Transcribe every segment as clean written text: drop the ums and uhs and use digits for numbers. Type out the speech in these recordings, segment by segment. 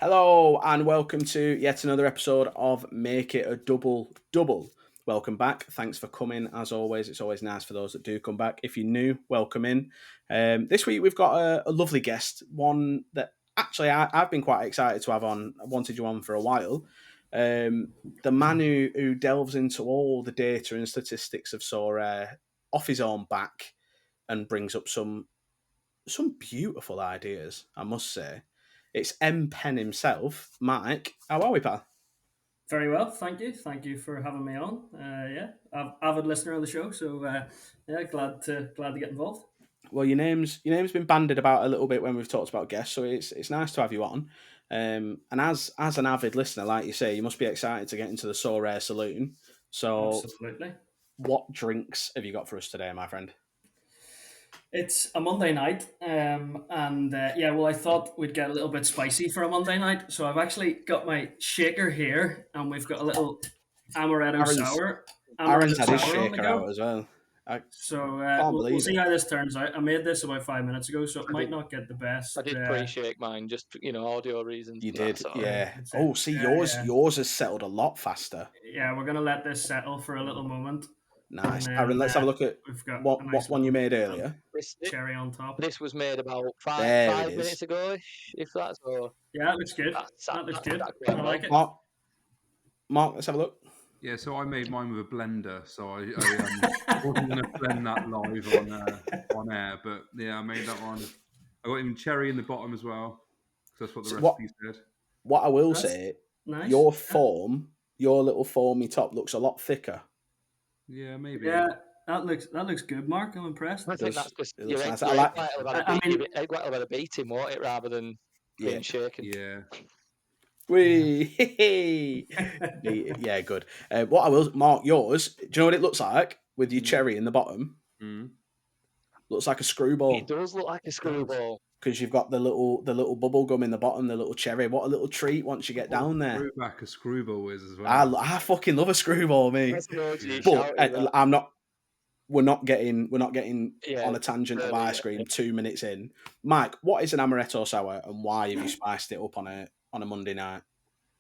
Hello and welcome to yet another episode of Make It a Double Double. Welcome back. Thanks for coming. As always, it's always nice for those that do come back. If you're new, welcome in. This week we've got a lovely guest, one that actually I've been quite excited to have on. I wanted you on for a while. The man who delves into all the data and statistics of Sorare off his own back and brings up some beautiful ideas, I must say. It's M Pen himself, Mike. How are we, pal? Very well, thank you. Thank you for having me on. Avid listener of the show, so glad to get involved. Well, your name's been bandied about a little bit when we've talked about guests, so it's nice to have you on. And as an avid listener, like you say, you must be excited to get into the So Rare Saloon. So, Absolutely. what drinks have you got for us today, my friend? It's a Monday night, I thought we'd get a little bit spicy for a Monday night, so I've actually got my shaker here, and we've got a little amaretto Aaron's sour, Aaron's amaretto had his sour on the shaker out go. as well. I So can't we'll believe see it. how this turns out. I made this about 5 minutes ago, so it I might did. not get the best. I did pre-shake mine, just audio reasons You and that did, sort of. yeah. That's it. Oh, see, Yeah, yours yeah, yours has settled a lot faster. yeah. We're gonna let this settle for a little moment. And Nice, Aaron. then Let's have a look at we've got a what nice one you little made earlier. This, cherry on top. this was made about five There it five is. minutes ago, if that's so. Yeah, that looks good. That That looks that, good. that I quite well. like it. Mark, let's have a look. Yeah, so I made mine with a blender, so I wasn't going to blend that live on air, but yeah, I made that one. I got even cherry in the bottom as well, because that's what the So recipe said. what I will That's say, nice. your Yeah, your little foamy top looks a lot thicker. Yeah, maybe. yeah, that looks good, Mark. I'm impressed. I It think does. that's just It your looks egg. nice. I Your egg like. white will have I, had a I beat. mean, Your egg white will have had a beating, won't it, rather than Yeah. being shaken. Yeah. Wee. Yeah, good. What I will, Mark, yours. Do you know what it looks like with your cherry in the bottom? Mm. Looks like a It screwball does look like a screwball. because you've got the little bubble gum in the bottom, the little cherry. What a little treat once you get down there. Throwback a screwball is as well. I fucking love a screwball, me. That's an OG Yeah. shout. But I'm not. We're not getting Yeah, on a tangent of early, ice cream 2 minutes in. Mike, what is an amaretto sour and why have you spiced it up on a Monday night?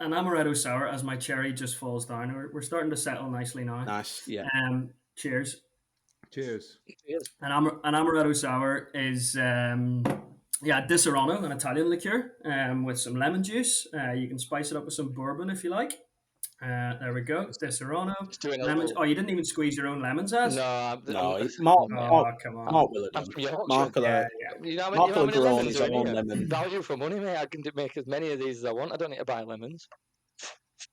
An amaretto sour as my cherry just falls down. We're starting to settle nicely now. Nice, yeah. Cheers. Cheers. Cheers. An amaretto sour is Disaronno, an Italian liqueur, with some lemon juice. You can spice it up with some bourbon if you like. There we go. Disaronno. Just doing a Lemons. little. Oh, you didn't even squeeze your own lemons, as? No, No, Oh, come on. Mark will have I'm done. from Yorkshire. Mark will Yeah, have, You know, Mark will how have many grown lemons his are in own here? lemon. Value for money, mate. I can make as many of these as I want. I don't need to buy lemons.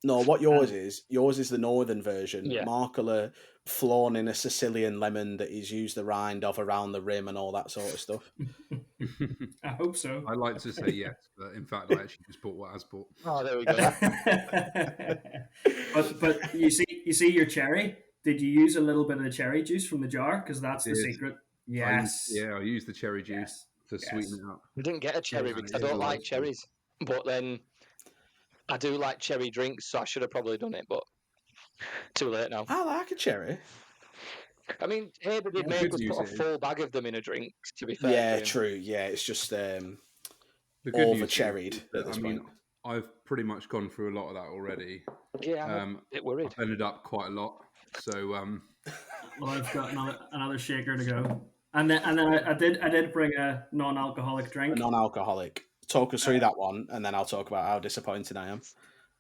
No, what yours is the northern version. Yeah. Mark will have flown in a Sicilian lemon that he's used the rind of around the rim and all that sort of stuff. I hope so. I like to say yes, but in fact, I actually just bought what has bought. Oh, there we go. but you see your cherry. Did you use a little bit of the cherry juice from the jar? Because that's the Did. secret. Yes. I used the cherry juice to sweeten it up. I didn't get a cherry Yeah, because it I is don't like delightful. cherries. But then I do like cherry drinks, so I should have probably done it. But too late now. I like a cherry. I mean, Haber did The make good us news put a is- full bag of them in a drink. To be fair, Yeah, to him. true. Yeah, it's just The good over news cherried is at that, this I mean, point. I've pretty much gone through a lot of that already. Yeah, I'm a bit worried. I've ended up quite a lot. So Well, I've got another shaker to go. And then I did bring a non-alcoholic A drink. non-alcoholic. Talk us through that one, and then I'll talk about how disappointed I am.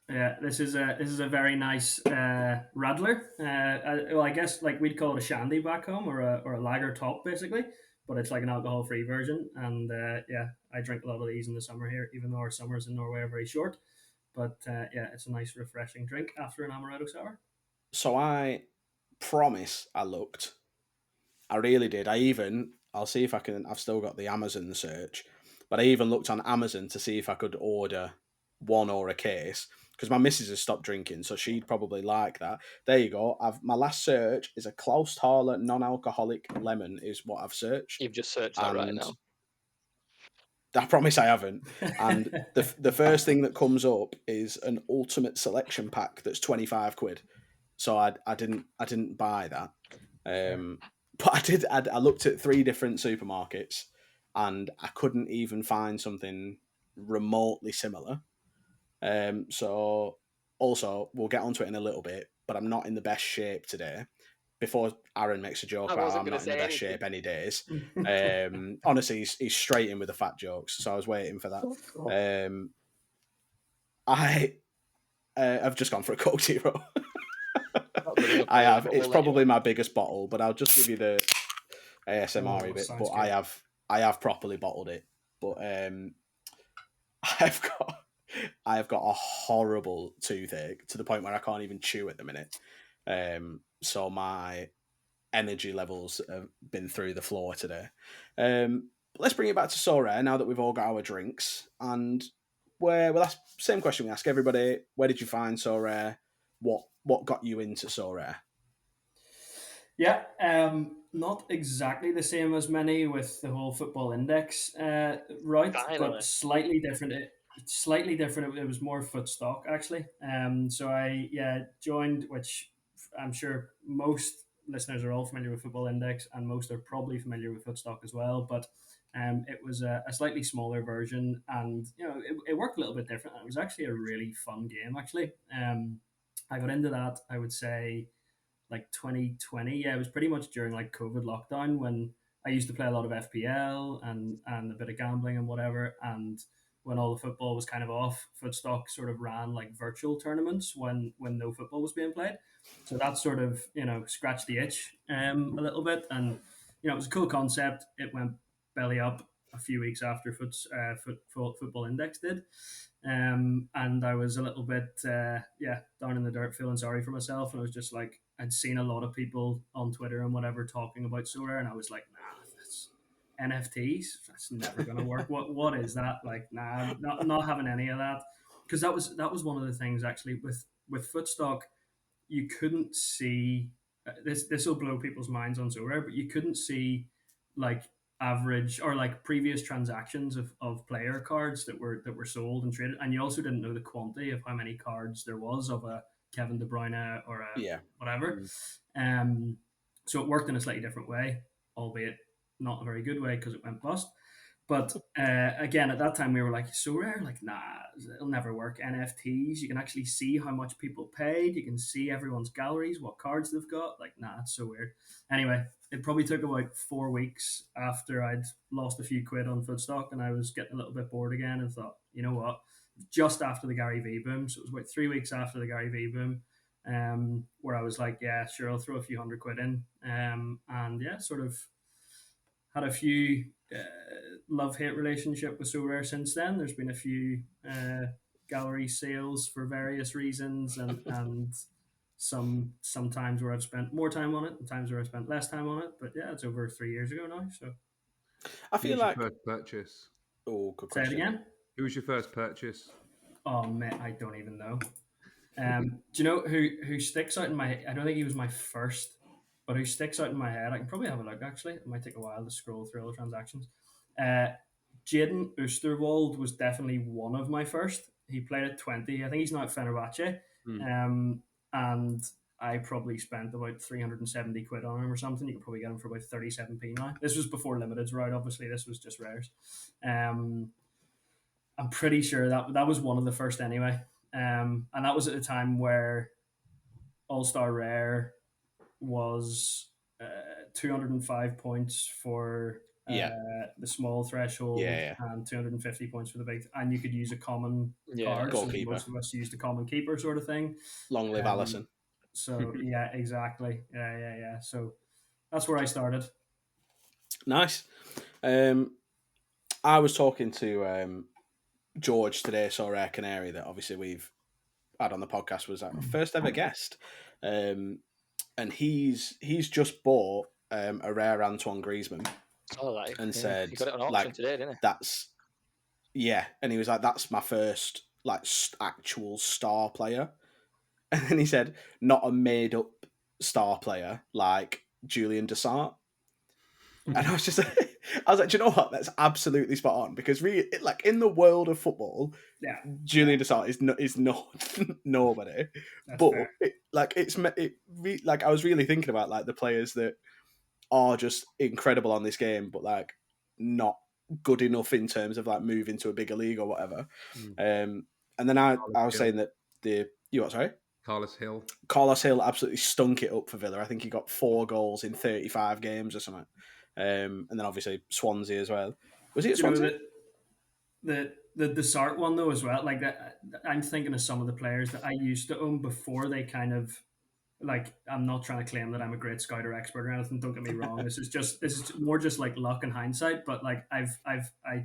Yeah, this is a very nice radler. I guess like we'd call it a shandy back home, or a lager top basically, but it's like an alcohol-free version. And I drink a lot of these in the summer here, even though our summers in Norway are very short. But it's a nice, refreshing drink after an amaretto sour. So I promise I looked. I really did. I'll see if I can. I've still got the Amazon search, but I even looked on Amazon to see if I could order one or a case because my missus has stopped drinking, so she'd probably like that. There you go. My last search is a Klausthaler non-alcoholic lemon is what I've searched. You've just searched that right And now. I promise I haven't. And the first thing that comes up is an ultimate selection pack that's £25. So I didn't buy that. But I looked at 3 different supermarkets and I couldn't even find something remotely similar. So also we'll get onto it in a little bit, but I'm not in the best shape today. Before Aaron makes a joke I about wasn't I'm gonna not in the say best anything. shape any days. Honestly, he's straight in with the fat jokes, so I was waiting for that. I've just gone for a Coke Zero. Not good enough I for you, have. but It's we'll let you probably on. my biggest bottle, but I'll just give you the ASMR Oh, bit. sounds But good. I have properly bottled it. But I've got a horrible toothache to the point where I can't even chew at the minute. So my energy levels have been through the floor today. Let's bring it back to Sorare now that we've all got our drinks. And that's same question we ask everybody. Where did you find Sorare? What got you into Sorare? Yeah, not exactly the same as many with the whole football index route, Finally. but slightly different. Slightly different. It was more footstock actually. So I joined, which I'm sure most listeners are all familiar with football index, and most are probably familiar with footstock as well. But it was a slightly smaller version, and it worked a little bit different. It was actually a really fun game actually. I got into that, I would say, like 2020. Yeah, it was pretty much during like COVID lockdown when I used to play a lot of FPL and a bit of gambling and whatever. And when all the football was kind of off, Footstock sort of ran like virtual tournaments when no football was being played. So that sort of scratched the itch a little bit, and it was a cool concept. It went belly up a few weeks after Football Index did. And I was a little bit, down in the dirt, feeling sorry for myself. And I was just like, I'd seen a lot of people on Twitter and whatever talking about Sorare, and I was like, nah, that's NFTs. That's never gonna work. What is that? Like, nah, not having any of that. Because that was one of the things actually with Footstock, you couldn't see this will blow people's minds on Sorare, but you couldn't see like average or like previous transactions of player cards that were sold and traded, and you also didn't know the quantity of how many cards there was of a Kevin De Bruyne or a Yeah. whatever. So it worked in a slightly different way, albeit not a very good way because it went bust. But again, at that time, we were like, Sorare, like, nah, it'll never work. NFTs, you can actually see how much people paid. You can see everyone's galleries, what cards they've got. Like, nah, it's so weird. Anyway, it probably took about 4 weeks after I'd lost a few quid on Footstock and I was getting a little bit bored again and thought, you know what? Just after the Gary V boom. So it was about 3 weeks after the Gary V boom. Where I was like, yeah, sure, I'll throw a few $100 in. And yeah, sort of had a few love-hate relationship with Sorare since then. There's been a few gallery sales for various reasons, and some times where I've spent more time on it, and times where I've spent less time on it. But yeah, it's over 3 years ago now. So I Who feel was your like first purchase? good say it question. again. Who was your first purchase? Oh man, I don't even know. Do you know who sticks out in my? I don't think he was my first, but who sticks out in my head? I can probably have a look. Actually, it might take a while to scroll through all the transactions. Uh, Jaden Oosterwolde was definitely one of my first. He played at 20. I think he's now at Fenerbahce. And I probably spent about 370 quid on him or something. You can probably get him for about 37p now. This was before limiteds were out, obviously. This was just rares. I'm pretty sure that was one of the first anyway. And that was at a time where All Star Rare was 205 points for Yeah. the small threshold Yeah. and 250 points for the big, and you could use a common Yeah. card. So Goalkeeper. most of us used a common keeper sort of thing. Long live Allison. So yeah, exactly. Yeah. So that's where I started. Nice. I was talking to George today, Sorare Canary, that obviously we've had on the podcast, was our first ever guest. And he's just bought a rare Antoine Griezmann Saw that. and Yeah. said, He got it on auction like, today, didn't he? that's, yeah. And he was like, that's my first, like, actual star player. And then he said, not a made up star player like Julian Dessart. And I was just, I was like, do you know what? That's absolutely spot on, because really, like, in the world of football, Yeah, Julian Dessart is not nobody. that's But fair. like I was really thinking about like the players that are just incredible on this game, but like not good enough in terms of like moving to a bigger league or whatever. And then I Carlos was Hill. saying that you what? Sorry, Carlos Hill. Carlos Hill absolutely stunk it up for Villa. I think he got 4 goals in 35 games or something. And then obviously Swansea as well. Was he at Do you know Swansea? the Sart one though as well? Like that, I'm thinking of some of the players that I used to own before they kind of like. I'm not trying to claim that I'm a great scout or expert or anything. Don't get me wrong. This is more just like luck and hindsight. But like I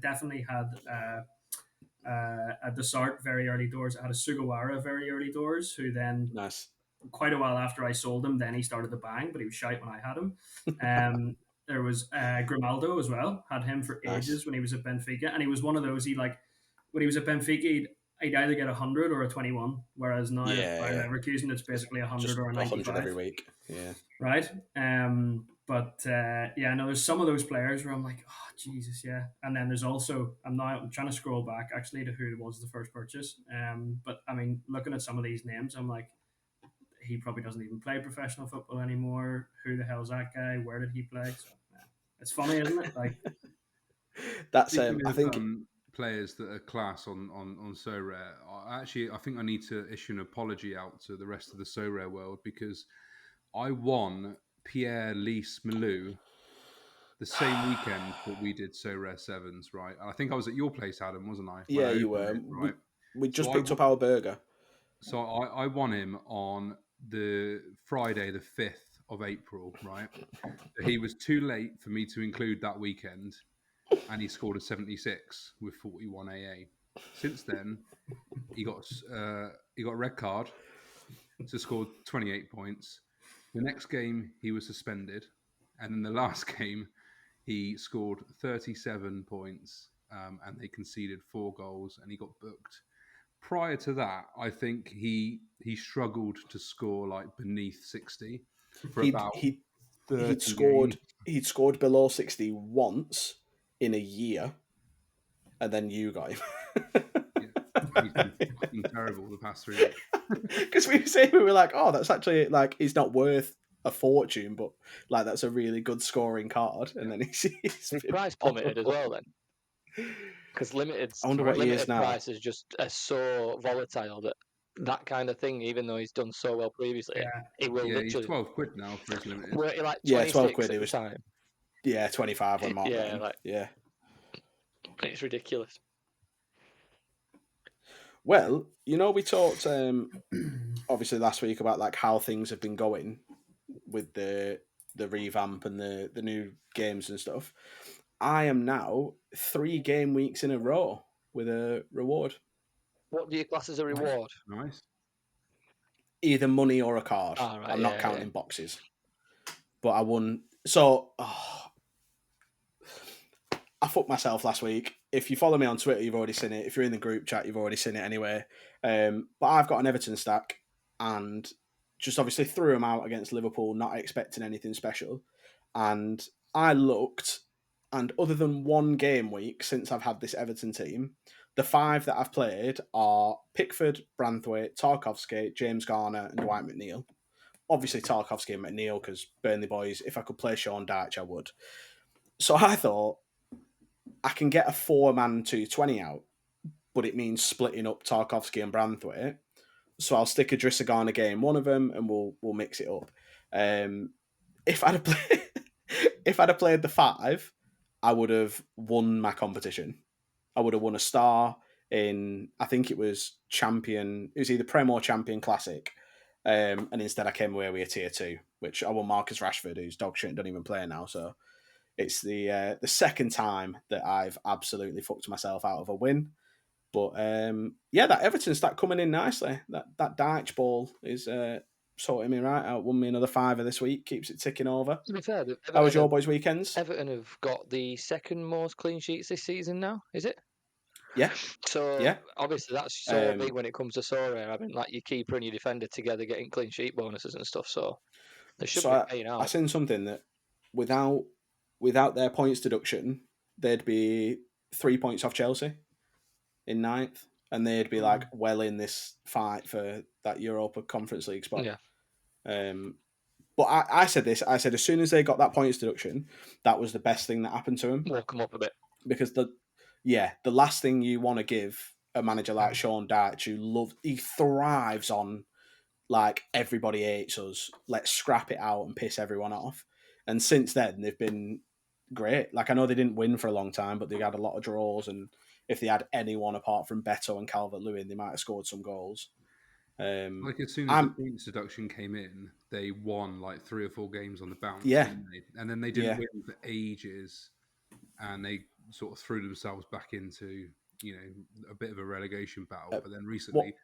definitely had. At the Sart very early doors. I had a Sugawara very early doors, who then Nice. quite a while after I sold him, then he started to bang, but he was shite when I had him. There was Grimaldo as well. Had him for Nice. ages when he was at Benfica, and he was one of those. When he was at Benfica, he'd either get 100 or a 21, whereas now Yeah, by yeah. Leverkusen it's basically 100 Just or a 100 every 95, week. Yeah. right? Yeah, no, there's some of those players where I'm like, oh Jesus, yeah. And then there's also I'm trying to scroll back actually to who was the first purchase. But I mean, looking at some of these names, I'm like, he probably doesn't even play professional football anymore. Who the hell's that guy? Where did he play? So, yeah. It's funny, isn't it? Like That's Speaking I of think players that are class on So Rare, I think I need to issue an apology out to the rest of the So Rare world because I won Pierre Lys Malou the same weekend that we did So Rare Sevens, right? I think I was at your place, Adam, wasn't I? When yeah, I you opened were. it, right? We just So picked up our burger. So I won him on the Friday, the 5th of April, right? He was too late for me to include that weekend, and he scored a 76 with 41 AA. Since then, he got a red card, so scored 28 points. The next game, he was suspended, and in the last game, he scored 37 points, and they conceded 4 goals, and he got booked. Prior to that, I think he struggled to score like beneath 60 for He'd about he 30 he'd scored games. he'd scored below 60 once in a year, and then you got him. Yeah. He's been fucking terrible the past 3 weeks. Because we were like, oh, that's actually like he's not worth a fortune, but like that's a really good scoring card. And then he's His price plummeted as well then, because I wonder what he is now. prices just are so volatile that kind of thing. Even though he's done so well previously, yeah, it will Yeah, he's literally. 12 quid now for his limited. Were it like Yeah, 12 26 quid. at It the was time? 25 when Mark got Yeah, him. like Yeah. it's ridiculous. Well, we talked obviously last week about like how things have been going with the revamp and the new games and stuff. I am now 3 game weeks in a row with a reward. What do you class as a reward? Nice. Either money or a card. Ah, right, I'm yeah, not counting yeah. boxes. But I won. So I fucked myself last week. If you follow me on Twitter, you've already seen it. If you're in the group chat, you've already seen it anyway. But I've got an Everton stack and just obviously threw them out against Liverpool, not expecting anything special. And I looked, and other than 1 game week since I've had this Everton team, the 5 that I've played are Pickford, Branthwaite, Tarkovsky, James Garner, and Dwight McNeil. Obviously Tarkovsky and McNeil, because Burnley boys, if I could play Sean Dyche, I would. So I thought, I can get a 4-man 220 out, but it means splitting up Tarkovsky and Branthwaite. So I'll stick a Drissagana game one of them, and we'll mix it up. If I'd have played the 5, I would have won my competition. I would have won a star in, I think it was Champion. It was either Prem or Champion Classic. And instead I came away with a tier 2, which I won Marcus Rashford, who's dog shit and doesn't even play now. So it's the second time that I've absolutely fucked myself out of a win. But that Everton stack coming in nicely. That Dyche ball is sorting me right out. Won me another 5 this week. Keeps it ticking over. To be fair, How was your boys' weekends? Everton have got the second most clean sheets this season now, is it? Yeah. So Yeah. obviously that's so big when it comes to so rare. Having like your keeper and your defender together getting clean sheet bonuses and stuff. So they should be paying out. I seen something that without their points deduction, they'd be 3 points off Chelsea in 9th, and they'd be like well in this fight for that Europa Conference League spot. Yeah. But I said this. I said as soon as they got that points deduction, that was the best thing that happened to them. Woke them up a bit. Because the last thing you want to give a manager like Sean Dyche he thrives on like everybody hates us. Let's scrap it out and piss everyone off. And since then, they've been great. Like I know they didn't win for a long time, but they had a lot of draws. And if they had anyone apart from Beto and Calvert-Lewin, they might have scored some goals. Like as soon as the points deduction came in, they won like 3 or 4 games on the bounce, didn't they? And then they didn't win for ages, and they sort of threw themselves back into a bit of a relegation battle. But then recently,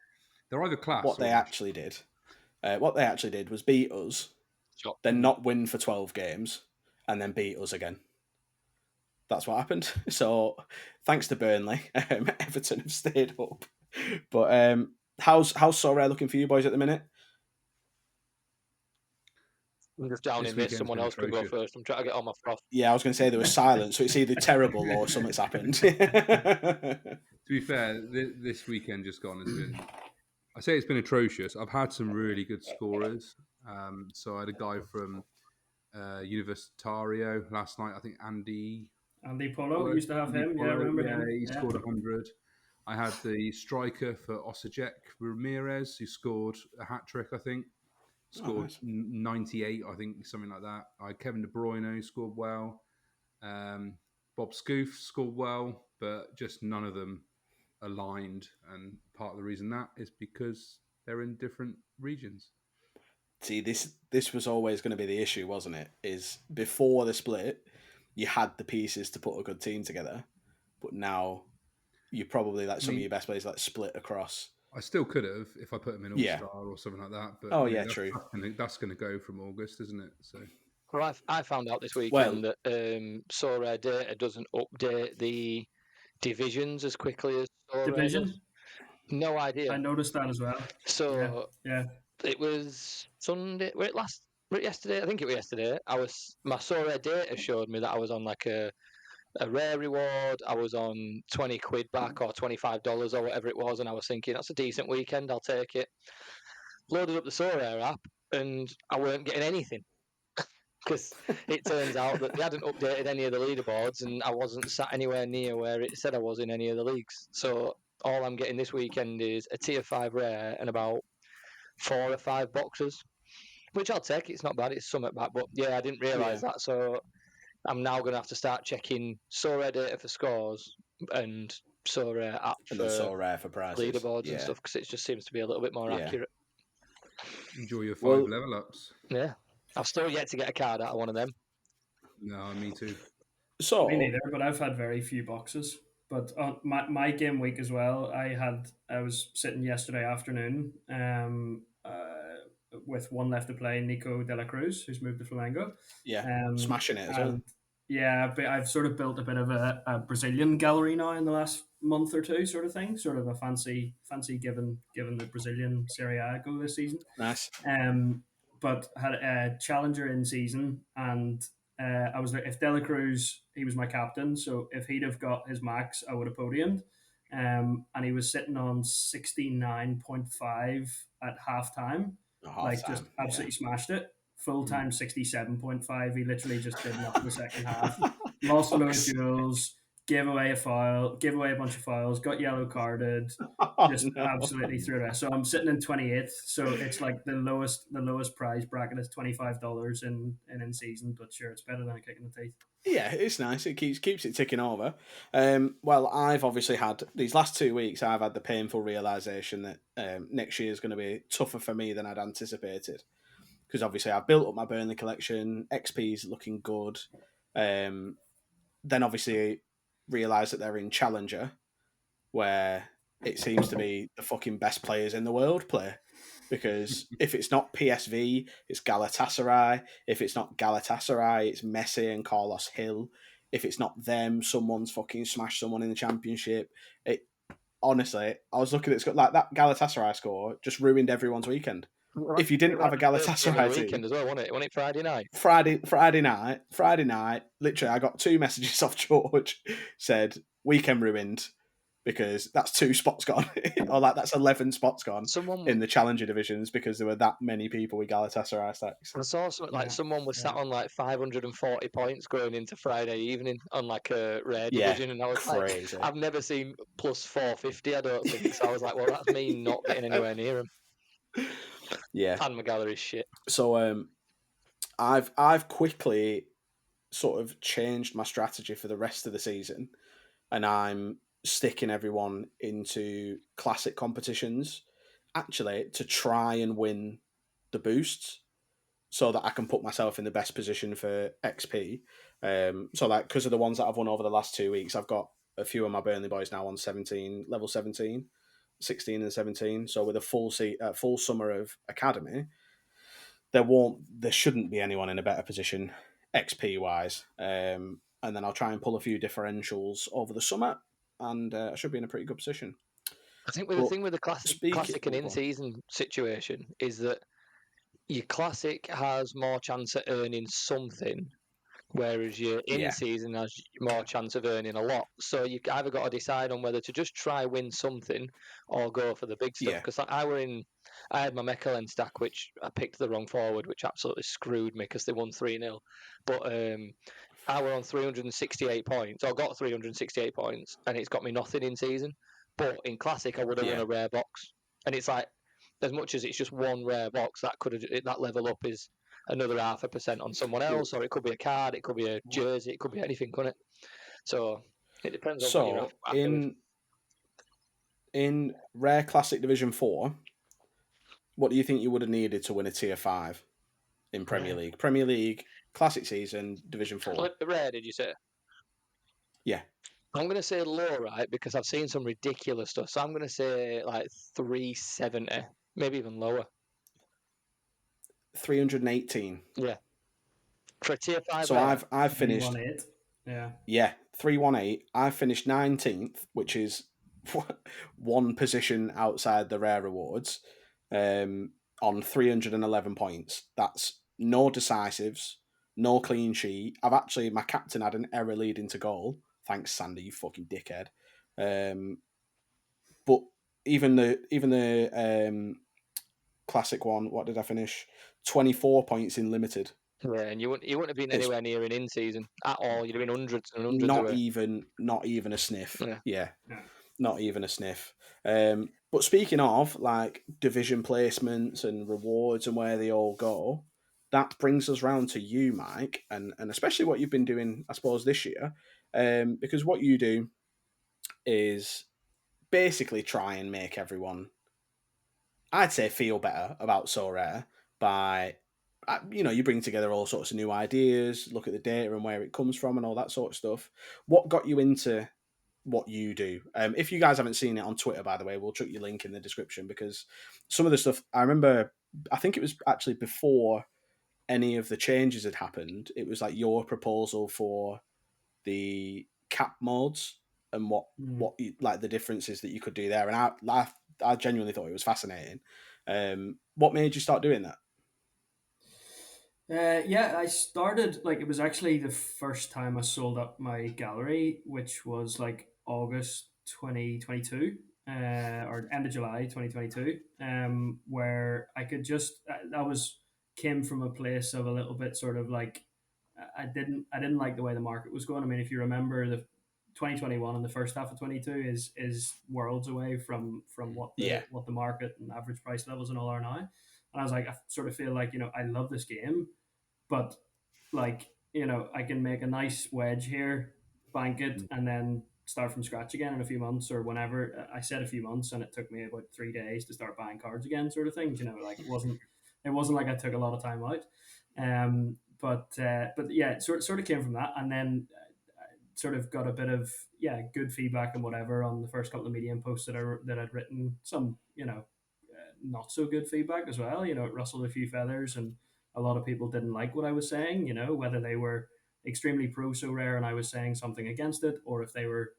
they're either class. What they actually did was beat us, then not win for 12 games, and then beat us again. That's what happened. So thanks to Burnley, Everton have stayed up. But how's Sorare looking for you boys at the minute? I'm just down in this. Someone else can go first. I'm trying to get all my froth. Yeah, I was going to say there was silence, so it's either terrible or something's happened. To be fair, this weekend just gone has been... I say it's been atrocious. I've had some really good scorers. So I had a guy from Universitario last night. I think Andy Polo used to have him. Yeah, I remember him. He scored 100. I had the striker for Osijek, Ramirez, who scored a hat-trick, I think. Scored 98, I think, something like that. I had Kevin De Bruyne, who scored well. Bob Scoof scored well, but just none of them aligned. And part of the reason that is because they're in different regions. See, this was always going to be the issue, wasn't it? Is before the split, you had the pieces to put a good team together, but now you probably let some of your best players like split across. I still could have if I put them in All-Star or something like that. But true. That's going to go from August, isn't it? So. Well, I found out this weekend that Sorare data doesn't update the divisions as quickly as Sorare Division? does. No idea. I noticed that as well. So it was Sunday. Was it yesterday? I think it was yesterday. My Sorare data showed me that I was on like a rare reward. I was on 20 quid back or $25 or whatever it was, and I was thinking that's a decent weekend. I'll take it. Loaded up the Sorare app, and I weren't getting anything. Because it turns out that they hadn't updated any of the leaderboards, and I wasn't sat anywhere near where it said I was in any of the leagues. So all I'm getting this weekend is a tier 5 rare and about 4 or 5 boxes, which I'll take. It's not bad. It's something back. But yeah, I didn't realise that. So I'm now going to have to start checking Sorare data for scores and Sorare app for prizes. Leaderboards and stuff, because it just seems to be a little bit more accurate. Enjoy your 5 level ups. Yeah. I've still yet to get a card out of one of them. No, me too. Me neither, but I've had very few boxes. But on my game week as well, I was sitting yesterday afternoon with one left to play, Nico de la Cruz, who's moved to Flamengo. Yeah, smashing it as well. Yeah, but I've sort of built a bit of a Brazilian gallery now in the last month or two, sort of thing. Sort of a fancy given the Brazilian Serie A go this season. Nice. But had a challenger in season, and I was there. If De La Cruz, he was my captain, so if he'd have got his max, I would have podiumed. And he was sitting on 69.5 at halftime. Just absolutely smashed it. Full time 67.5. He literally just did nothing the second half. Lost a load of duels. Gave away a bunch of fouls, got yellow carded, absolutely threw it. So I'm sitting in 28th. So it's like the lowest prize bracket is $25 in season, but sure, it's better than a kick in the teeth. Yeah, it's nice. It keeps it ticking over. Well, I've obviously had these last 2 weeks. I've had the painful realization that next year is going to be tougher for me than I'd anticipated, because obviously I've built up my Burnley collection. XP's looking good. Then obviously realise that they're in Challenger, where it seems to be the fucking best players in the world play. Because if it's not PSV, it's Galatasaray. If it's not Galatasaray, it's Messi and Carlos Hill. If it's not them, someone's fucking smashed someone in the Championship. Honestly, I was looking at it, like that Galatasaray score just ruined everyone's weekend. If you didn't have a Galatasaray team, weekend as well, wasn't it Friday night? Friday night. Literally, I got 2 messages off George. Said weekend ruined because that's 2 spots gone, or like that's 11 spots gone Someone in the Challenger divisions because there were that many people with Galatasaray stacks. I saw something like Yeah, someone was sat yeah. on like 540 points going into Friday evening on like a rare Yeah, division, and I was crazy. like, I've never seen plus 450. I don't think so. I was like, well, that's me not getting anywhere near him. Yeah. And my gallery's shit. So I've quickly sort of changed my strategy for the rest of the season, and I'm sticking everyone into classic competitions, actually, to try and win the boosts, so that I can put myself in the best position for XP. So like, because of the ones that I've won over the last 2 weeks, I've got a few of my Burnley boys now on 17, level 17, 16 and 17. So with a full summer of academy, there shouldn't be anyone in a better position XP wise. And then I'll try and pull a few differentials over the summer, and I should be in a pretty good position. I think the thing with the classic and Go on. in-season situation is that your classic has more chance of earning something, whereas your in-season has more chance of earning a lot. So you either got to decide on whether to just try win something or go for the big stuff. Yeah. Because I had my Mechelen stack, which I picked the wrong forward, which absolutely screwed me because they won 3-0. But I were on 368 points, or got 368 points, and it's got me nothing in season. But in Classic, I would have won a rare box. And it's like, as much as it's just one rare box, that level up is another 0.5% on someone else, or it could be a card, it could be a jersey, it could be anything, couldn't it? So it depends on what you're happy with. In Rare Classic Division 4, what do you think you would have needed to win a Tier 5 in Premier League? Premier League, Classic Season, Division 4. Rare, did you say? Yeah. I'm going to say low, right, because I've seen some ridiculous stuff. So I'm going to say like 370, maybe even lower. 318. Yeah. For a Tier 5 So rare. I've finished... 318. Yeah. Yeah, 318. I finished 19th, which is one position outside the rare rewards, on 311 points. That's no decisives, no clean sheet. My captain had an error leading to goal. Thanks, Sandy, you fucking dickhead. But even the classic one, what did I finish? 24 points in limited. Yeah, and you wouldn't have been anywhere near an in-season at all. You'd have been hundreds and hundreds Not away. even a sniff. Yeah. Not even a sniff. But speaking of like division placements and rewards and where they all go, that brings us round to you, Mike, and especially what you've been doing, I suppose, this year. Because what you do is basically try and make everyone, I'd say, feel better about So Rare by, you bring together all sorts of new ideas, look at the data and where it comes from and all that sort of stuff. What got you into what you do? If you guys haven't seen it on Twitter, by the way, we'll chuck your link in the description, because some of the stuff I remember, I think it was actually before any of the changes had happened. It was like your proposal for the cap modes and what like the differences that you could do there, and I genuinely thought it was fascinating. What made you start doing that? Yeah, I started, like, it was actually the first time I sold up my gallery, which was like August 2022, or end of July 2022, where I could just, came from a place of a little bit sort of like, I didn't like the way the market was going. I mean, if you remember, the 2021 and the first half of 22 is worlds away from what the market and average price levels and all are now. And I was like, I sort of feel like, I love this game, but like, I can make a nice wedge here, bank it, and then start from scratch again in a few months or whenever. I said a few months, and it took me about 3 days to start buying cards again, sort of things. Like it wasn't like I took a lot of time out. But yeah, it sort of came from that, and then sort of got a bit of good feedback and whatever on the first couple of Medium posts that I'd written. Some not so good feedback as well. It rustled a few feathers, and a lot of people didn't like what I was saying. Whether they were extremely pro So Rare and I was saying something against it, or if they were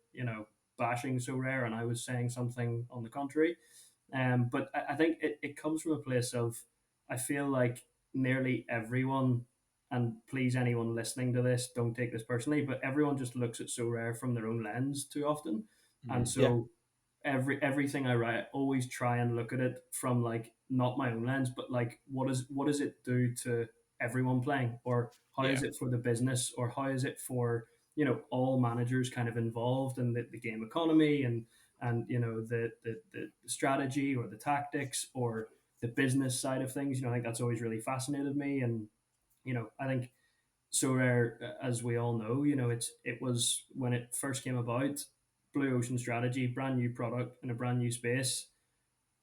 bashing So Rare and I was saying something on the contrary. But I think it comes from a place of, I feel like nearly everyone, and please anyone listening to this, don't take this personally, but everyone just looks at So Rare from their own lens too often. And so everything I write, I always try and look at it from like not my own lens, but like what does it do to everyone playing, or how is it for the business, or how is it for all managers kind of involved in the game economy, and the strategy or the tactics or the business side of things. I think that's always really fascinated me, and I think So Rare, as we all know, it was when it first came about, blue ocean strategy, brand new product in a brand new space,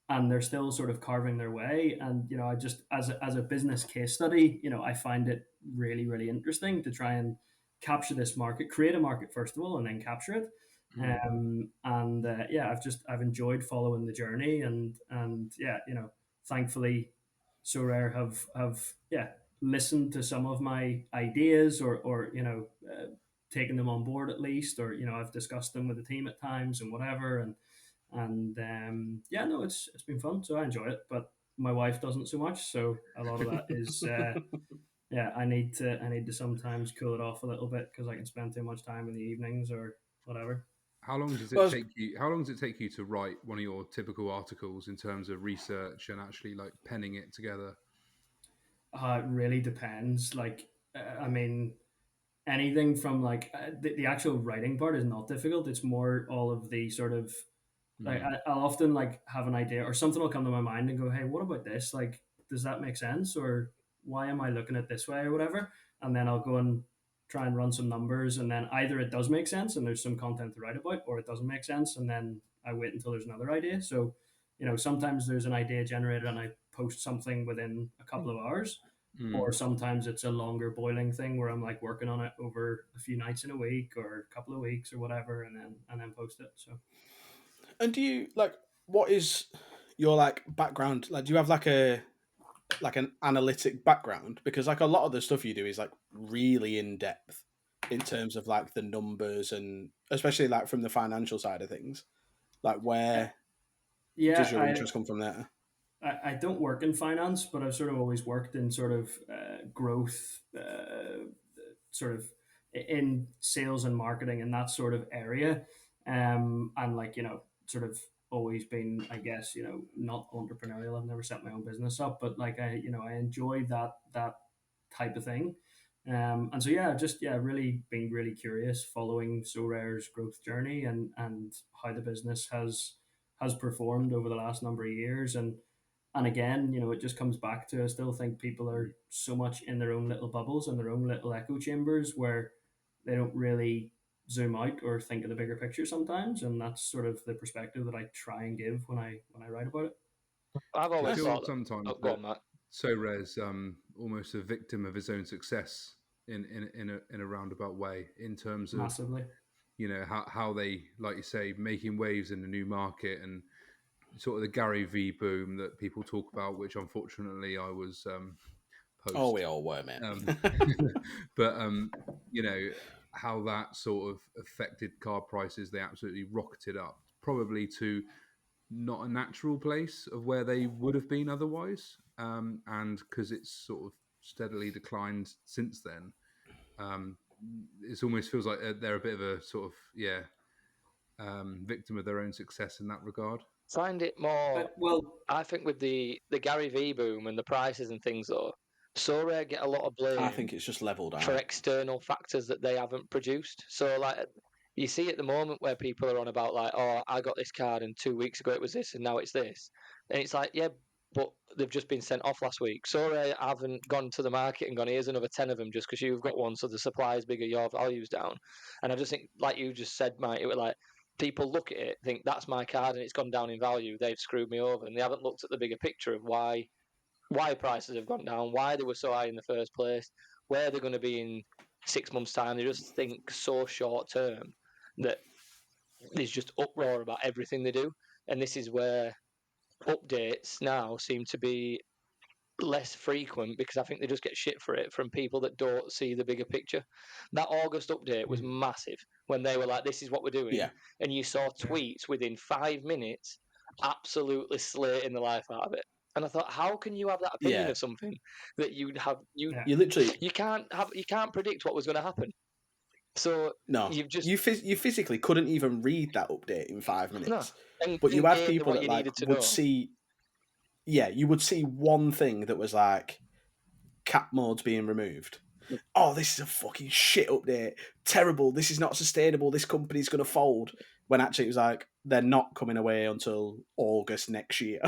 and they're still sort of carving their way. And I just, as a business case study, I find it really really interesting to try and capture this market, create a market first of all, and then capture it. And yeah, I've enjoyed following the journey, and yeah, thankfully, So Rare have yeah listened to some of my ideas, or taken them on board at least, or I've discussed them with the team at times and whatever, and yeah, no, it's been fun, so I enjoy it. But my wife doesn't so much, so a lot of that is yeah, I need to sometimes cool it off a little bit because I can spend too much time in the evenings or whatever. How long does Well, it take you? How long does it take you to write one of your typical articles in terms of research and actually like penning it together? It really depends. Like, I mean, anything from like the actual writing part is not difficult. It's more all of the sort of like I'll often like have an idea or something will come to my mind and go, hey, what about this? Like, does that make sense? Or why am I looking at this way or whatever? And then I'll go and try and run some numbers, and then either it does make sense and there's some content to write about, or it doesn't make sense, and then I wait until there's another idea. So, sometimes there's an idea generated and I post something within a couple of hours, or sometimes it's a longer boiling thing where I'm like working on it over a few nights in a week or a couple of weeks or whatever, and then post it. So and do you like what is your like background? Like, do you have like an analytic background? Because like a lot of the stuff you do is like really in depth in terms of like the numbers, and especially like from the financial side of things. Like, where does your yeah, interest come from there? I don't work in finance, but I've sort of always worked in sort of growth, sort of in sales and marketing and that sort of area. And like, sort of always been, I guess, not entrepreneurial. I've never set my own business up, but like I enjoy that type of thing. And so yeah, just really being really curious, following So Rare's growth journey, and how the business has performed over the last number of years. And again, it just comes back to, I still think people are so much in their own little bubbles and their own little echo chambers where they don't really zoom out or think of the bigger picture sometimes. And that's sort of the perspective that I try and give when I write about it. I've Do you always feel thought that. sometimes Oh, go that on, Matt. So Rare's almost a victim of his own success in a roundabout way, in terms of Massively. how they, like you say, making waves in the new market, and sort of the Gary V boom that people talk about, which unfortunately I was Oh, post. we all were, man. But how that sort of affected car prices. They absolutely rocketed up, probably to not a natural place of where they would have been otherwise, and because it's sort of steadily declined since then. um, it almost feels like they're a bit of a sort of victim of their own success in that regard. Find it more. Well, I think with the Gary V boom and the prices and things, though, So Rare get a lot of I blame think it's just leveled for out. external factors that they haven't produced. So, like, you see at the moment where people are on about, like, oh, I got this card and 2 weeks ago it was this and now it's this. And it's like, yeah, but they've just been sent off last week. So Rare haven't gone to the market and gone, here's another 10 of them just because you've got one, so the supply is bigger, your value's down. And I just think, like you just said, Mike, it was like, people look at it, think that's my card and it's gone down in value, they've screwed me over, and they haven't looked at the bigger picture of why prices have gone down, why they were so high in the first place, where they're going to be in 6 months' time. They just think so short term that there's just uproar about everything they do. And this is where updates now seem to be less frequent, because I think they just get shit for it from people that don't see the bigger picture. That August update was massive when they were like, this is what we're doing. Yeah. And you saw tweets within 5 minutes absolutely slating the life out of it. And I thought, how can you have that opinion Yeah. of something that you You literally can't predict what was going to happen? So No, you've just you physically couldn't even read that update in 5 minutes. no, and But you didn't had gain people what that you like needed to would know. see, yeah, you would see one thing that was like cap modes being removed. Oh, this is a fucking shit update. Terrible. This is not sustainable. This company's going to fold. When actually it was like, they're not coming away until August next year.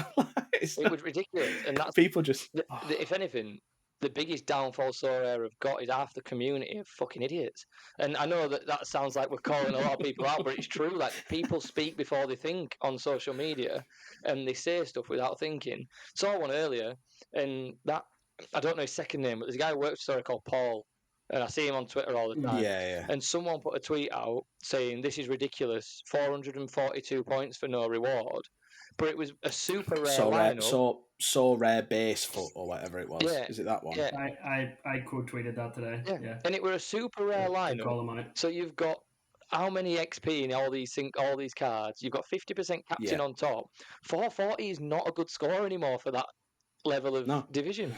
It was ridiculous, and that's people just. if anything, the biggest downfall Sorare have got is half the community of fucking idiots. And I know that sounds like we're calling a lot of people out, but it's true. Like, people speak before they think on social media, and they say stuff without thinking. Saw one earlier, and that I don't know his second name, but there's a guy who works for Sorare called Paul, and I see him on Twitter all the time. Yeah. And someone put a tweet out saying this is ridiculous, 442 points for no reward. But it was a super rare lineup. So rare base foot or whatever it was. Yeah, Is it that one? yeah, I quote tweeted that today. Yeah. and it were a super rare To lineup. call them out. So you've got how many XP in all these cards? You've got 50% captain Yeah. on top. 440 is not a good score anymore for that level of No. division,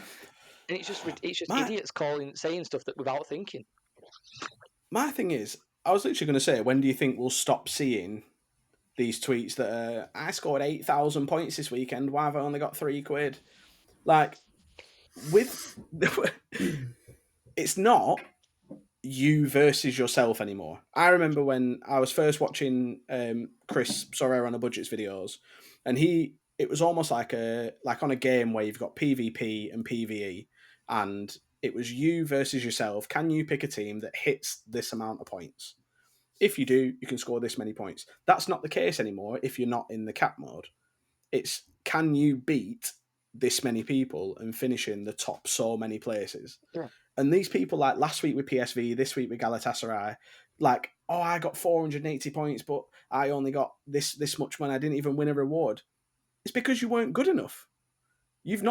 and it's just My- idiots saying stuff that without thinking. My thing is, I was literally going to say, when do you think we'll stop seeing these tweets that I scored 8,000 points this weekend? Why have I only got £3? Like, with it's not you versus yourself anymore. I remember when I was first watching Chris Sorare on a Budgets videos, and it was almost like on a game where you've got PvP and PvE, and it was you versus yourself. Can you pick a team that hits this amount of points? If you do, you can score this many points. That's not the case anymore if you're not in the cap mode. It's, can you beat this many people and finish in the top so many places? Yeah. And these people, like last week with PSV, this week with Galatasaray, like, oh, I got 480 points, but I only got this much money. I didn't even win a reward. It's because you weren't good enough. You've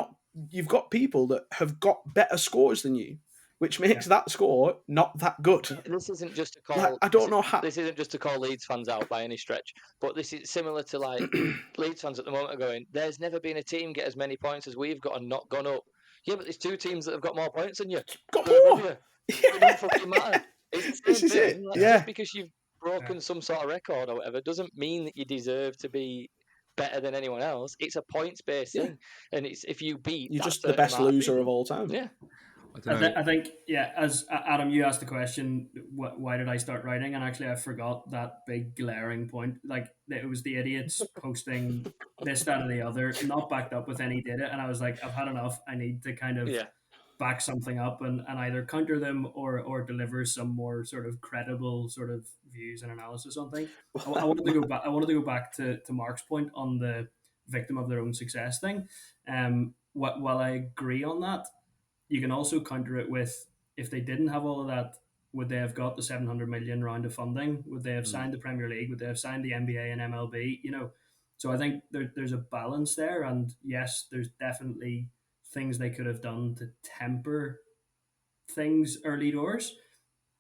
got people that have got better scores than you, which makes that score not that good. This isn't just to call. Like, I don't know how. This isn't just to call Leeds fans out by any stretch, but this is similar to like Leeds fans at the moment are going, there's never been a team get as many points as we've got and not gone up. Yeah, but there's two teams that have got more points than you. Got They're above more. you. It doesn't fucking matter. It's the same This is thing. it. Like, Yeah. Just because you've broken some sort of record or whatever doesn't mean that you deserve to be better than anyone else. It's a points-based thing, and it's if you beat, You're that just the certain best amount loser of all time. Yeah. I think, yeah, as Adam, you asked the question, why did I start writing? And actually, I forgot that big glaring point. Like, it was the idiots posting this, that, or the other, not backed up with any data. And I was like, I've had enough. I need to kind of back something up and either counter them or deliver some more sort of credible sort of views and analysis on things. I wanted to go back. I wanted to go back to Mark's point on the victim of their own success thing. While I agree on that, you can also counter it with, if they didn't have all of that, would they have got the 700 million round of funding? Would they have signed the Premier League? Would they have signed the NBA and MLB? So I think there's a balance there, and yes, there's definitely things they could have done to temper things early doors.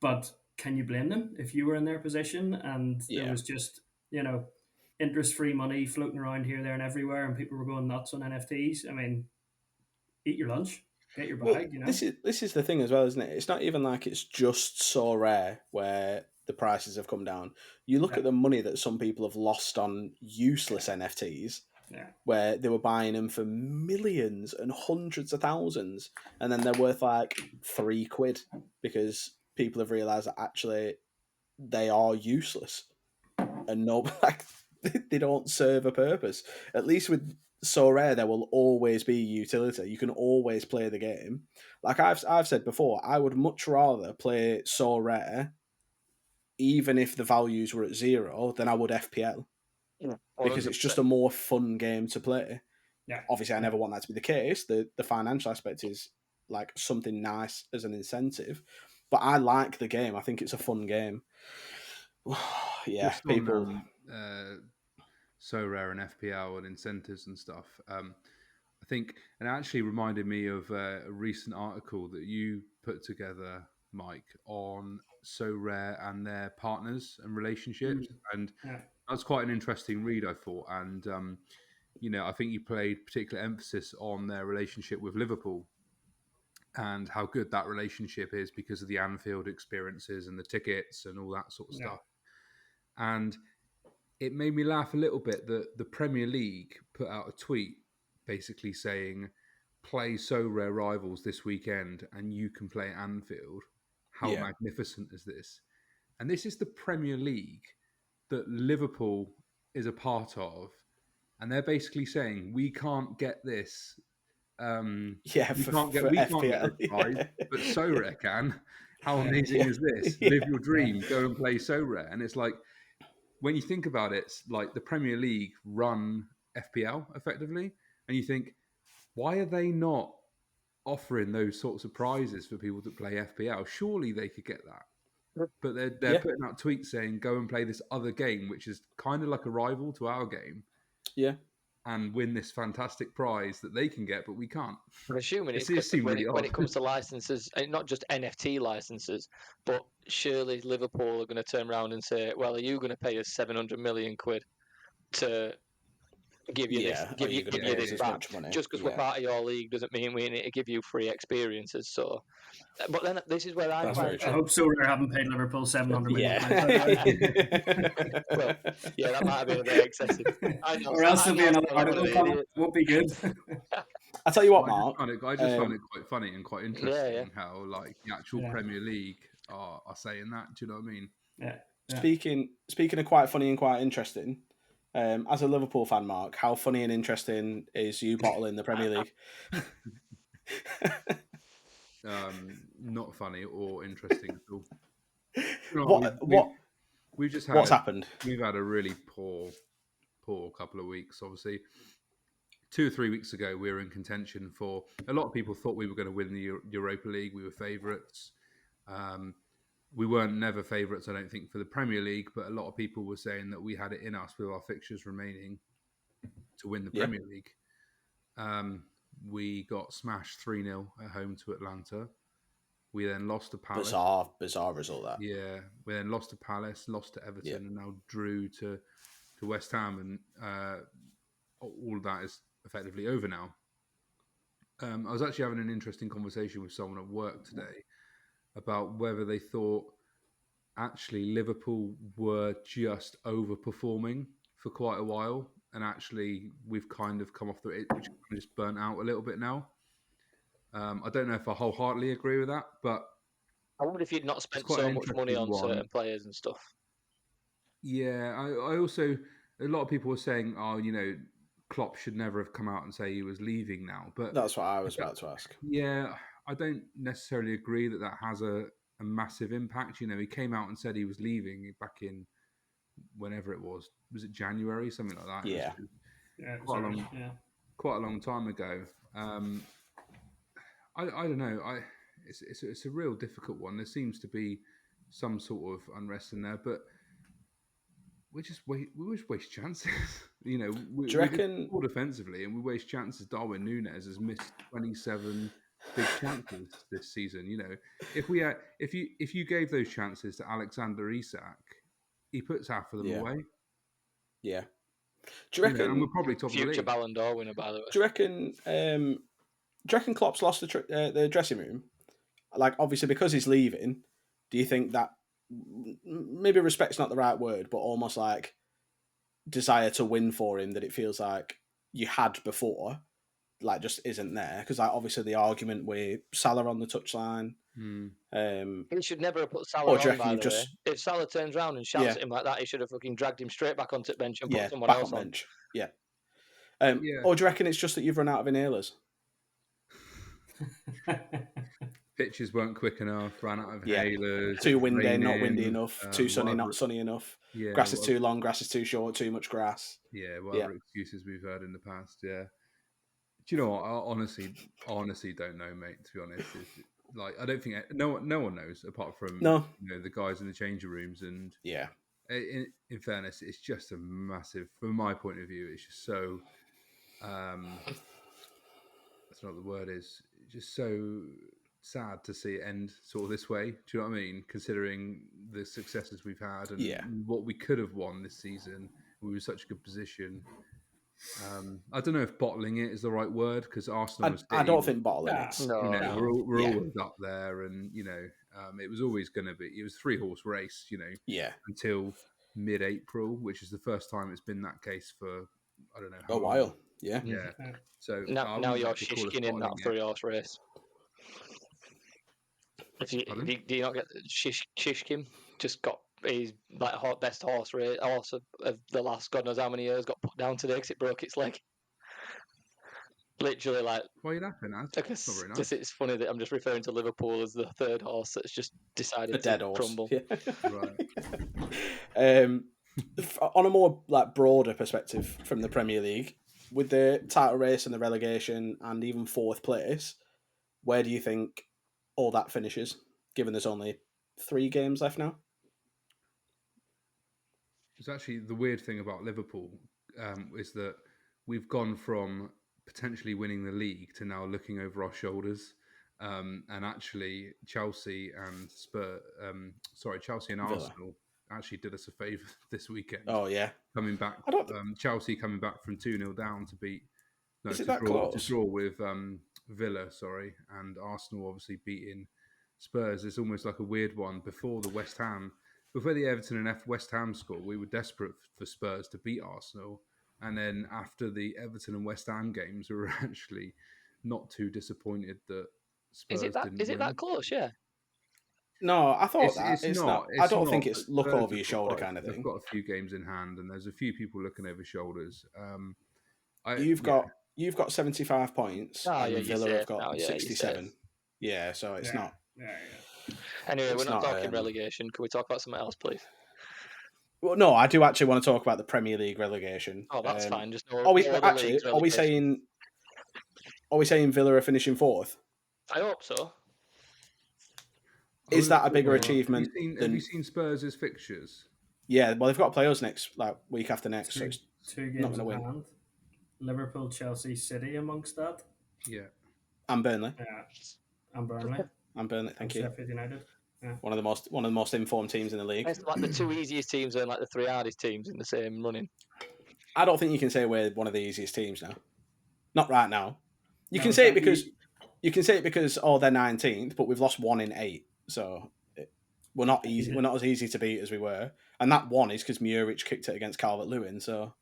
But can you blame them if you were in their position and there was just interest-free money floating around here, there, and everywhere, and people were going nuts on NFTs? I mean, eat your lunch. Get your bag, This is the thing as well, isn't it? It's not even like it's just so rare where the prices have come down. You look at the money that some people have lost on useless NFTs, where they were buying them for millions and hundreds of thousands, and then they're worth like £3 because people have realised that actually they are useless and no, like, they don't serve a purpose. At least with So Rare, there will always be utility. You can always play the game. Like I've said before, I would much rather play So Rare, even if the values were at 0, than I would FPL. Because it's just a more fun game to play. Yeah. Obviously, I never want that to be the case. The financial aspect is like something nice as an incentive. But I like the game. I think it's a fun game. Yeah, just people. So Rare and FPL and incentives and stuff. I think, and it actually reminded me of a recent article that you put together, Mike, on So Rare and their partners and relationships. And that's quite an interesting read, I thought. And, I think you played particular emphasis on their relationship with Liverpool. and how good that relationship is because of the Anfield experiences and the tickets and all that sort of stuff. And it made me laugh a little bit that the Premier League put out a tweet basically saying, play so rare rivals this weekend and you can play at Anfield. How magnificent is this? And this is the Premier League that Liverpool is a part of. And they're basically saying, we can't get this. We can't get a prize, but So Rare can. How amazing is this? Live your dream. Go and play So Rare. And it's like, when you think about it, it's like the Premier League run FPL effectively, and you think, why are they not offering those sorts of prizes for people that play FPL? Surely they could get that. But they're putting out tweets saying, go and play this other game, which is kind of like a rival to our game. Yeah. And win this fantastic prize that they can get, but we can't. I'm assuming it's when it comes to licenses, not just NFT licenses, but surely Liverpool are going to turn around and say, well, are you going to pay us 700 million quid to give you this, give you this back? Just because we're part of your league doesn't mean we need to give you free experiences. So, but then this is where I hope So Rare haven't paid Liverpool 700 million. Well, that might have been a bit excessive. Or else there'll be another article. Won't be good. I'll tell you what, Mark. I just find it quite funny and quite interesting how like the actual Premier League are saying that. Do you know what I mean? Yeah. Speaking of quite funny and quite interesting, as a Liverpool fan, Mark, how funny and interesting is you bottling the Premier League? Not funny or interesting at all. We've just had what's happened? We've had a really poor couple of weeks. Obviously, 2 or 3 weeks ago, we were in contention for. A lot of people thought we were going to win the Europa League. We were favourites. We weren't never favourites, I don't think, for the Premier League. But a lot of people were saying that we had it in us with our fixtures remaining to win the Premier League. We got smashed 3-0 at home to Atlanta. We then lost to Palace. Bizarre result that. Yeah, we then lost to Palace, lost to Everton, and now drew to West Ham, and all of that is effectively over now. I was actually having an interesting conversation with someone at work today about whether they thought actually Liverpool were just overperforming for quite a while, and actually we've kind of come off the edge, just burnt out a little bit now. I don't know if I wholeheartedly agree with that, but I wonder if you'd not spent so much money on certain players and stuff. Yeah, I also, a lot of people were saying, Klopp should never have come out and say he was leaving now. But that's what I was about to ask. Yeah, I don't necessarily agree that has a massive impact. He came out and said he was leaving back in whenever it was. Was it January? Something like that. Yeah. Quite a long time ago. I don't know. It's a real difficult one. There seems to be some sort of unrest in there, but we just waste chances. Do you reckon more defensively, and we waste chances? Darwin Núñez has missed 27 big chances this season. If you gave those chances to Alexander Isak, he puts half of them away. Yeah. Do you reckon? And we're probably top future of the league. Ballon d'Or winner, by the way. Do you reckon Klopp's lost the dressing room? Like, obviously, because he's leaving, do you think that maybe respect's not the right word, but almost like desire to win for him that it feels like you had before, like just isn't there? Because like obviously the argument with Salah on the touchline. He should never have put Salah on, by the way. If Salah turns around and shouts at him like that, he should have fucking dragged him straight back onto the bench and put someone else on. Bench. Yeah. Or do you reckon it's just that you've run out of inhalers? Pitches weren't quick enough, ran out of inhalers. Too windy, not windy enough. Too sunny, not sunny enough. Yeah, grass is too long, grass is too short, too much grass. Yeah, whatever excuses we've heard in the past, yeah. Do you know what? I honestly don't know, mate, to be honest. I don't think no one knows apart from the guys in the changing rooms. And in fairness, it's just a massive, from my point of view, it's just so that's not the word is, just so sad to see it end sort of this way. Do you know what I mean? Considering the successes we've had and what we could have won this season, we were in such a good position. I don't know if bottling it is the right word because Arsenal and I City, don't think bottling it's No. we're Yeah. always up there, and it was always going to be. It was 3-horse race, Yeah. until mid-April, which is the first time it's been that case for I don't know how A long. while. Yeah. Yeah. So I Now wouldn't you're like to call us shishkin in that bottling it. 3-horse race. Pardon? Do you not get Shishkin? Just got his like best horse of the last God knows how many years got put down today because it broke its leg. Literally, like, Why are you laughing at? because Not very nice. it's funny that I'm just referring to Liverpool as the third horse that's just decided A dead to horse. crumble. Yeah. Right. On a more like broader perspective from the Premier League, with the title race and the relegation and even fourth place, where do you think all that finishes? Given there's only 3 games left now. It's actually the weird thing about Liverpool is that we've gone from potentially winning the league to now looking over our shoulders. And actually, Chelsea and Chelsea and Villa. Arsenal actually did us a favour this weekend. Oh yeah. Coming back, I don't. Chelsea coming back from 2-0 down to beat Is it that close? draw with Villa, and Arsenal obviously beating Spurs. It's almost like a weird one. Before the Everton and West Ham score, we were desperate for Spurs to beat Arsenal, and then after the Everton and West Ham games, we were actually not too disappointed that Spurs didn't win. Is it that close? Yeah. No, I thought that It's not. not. I It's don't not, think but it's look Spurs over your shoulder kind of They've thing. got a few games in hand, and there's a few people looking over shoulders. You've got 75 points, and you're Villa safe have got now. Yeah, you're 67. safe. Yeah, so it's not. Yeah. Anyway, It's we're not not, talking relegation. Can we talk about something else, please? Well, no, I do actually want to talk about the Premier League relegation. Oh, that's fine. Just no, Are we no other actually? leagues relegation. Are we saying Villa are finishing fourth? I hope so. Is that a bigger Have achievement? Have you seen Spurs' fixtures? Yeah, well, they've got to play us next, week after next, so it's 2 not games going to in win. hand. Liverpool, Chelsea, City amongst that. Yeah. And Burnley. Yeah. And Burnley. And Burnley, thank you. Sheffield United. Yeah. One of the most informed teams in the league. It's like the 2 easiest teams and like the 3 hardest teams in the same running. I don't think you can say we're one of the easiest teams now. Not right now. You No, can say it because they're 19th, but we've lost 1 in 8, so we're not easy. We're not as easy to beat as we were, and that one is because Muric kicked it against Calvert-Lewin, so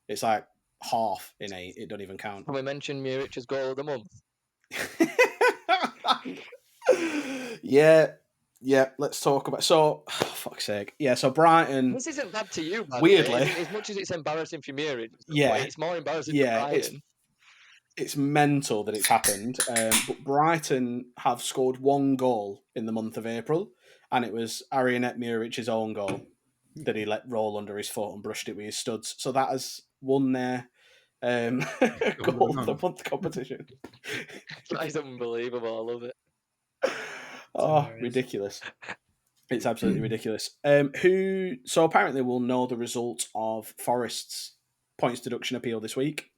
it's like half in 8. It don't even count. Can we mention Muric's goal of the month? Yeah. Let's talk about. So, fuck's sake. Yeah. So Brighton. This isn't bad to you, man. Weirdly, as much as it's embarrassing for Muric, yeah, it's more embarrassing for Brighton. It's mental that it's happened. But Brighton have scored 1 goal in the month of April, and it was Arianet Muric's own goal that he let roll under his foot and brushed it with his studs. So that has won their goal of the month competition. That is unbelievable. I love it. Oh, ridiculous. It's absolutely ridiculous. So apparently we'll know the result of Forest's points deduction appeal this week.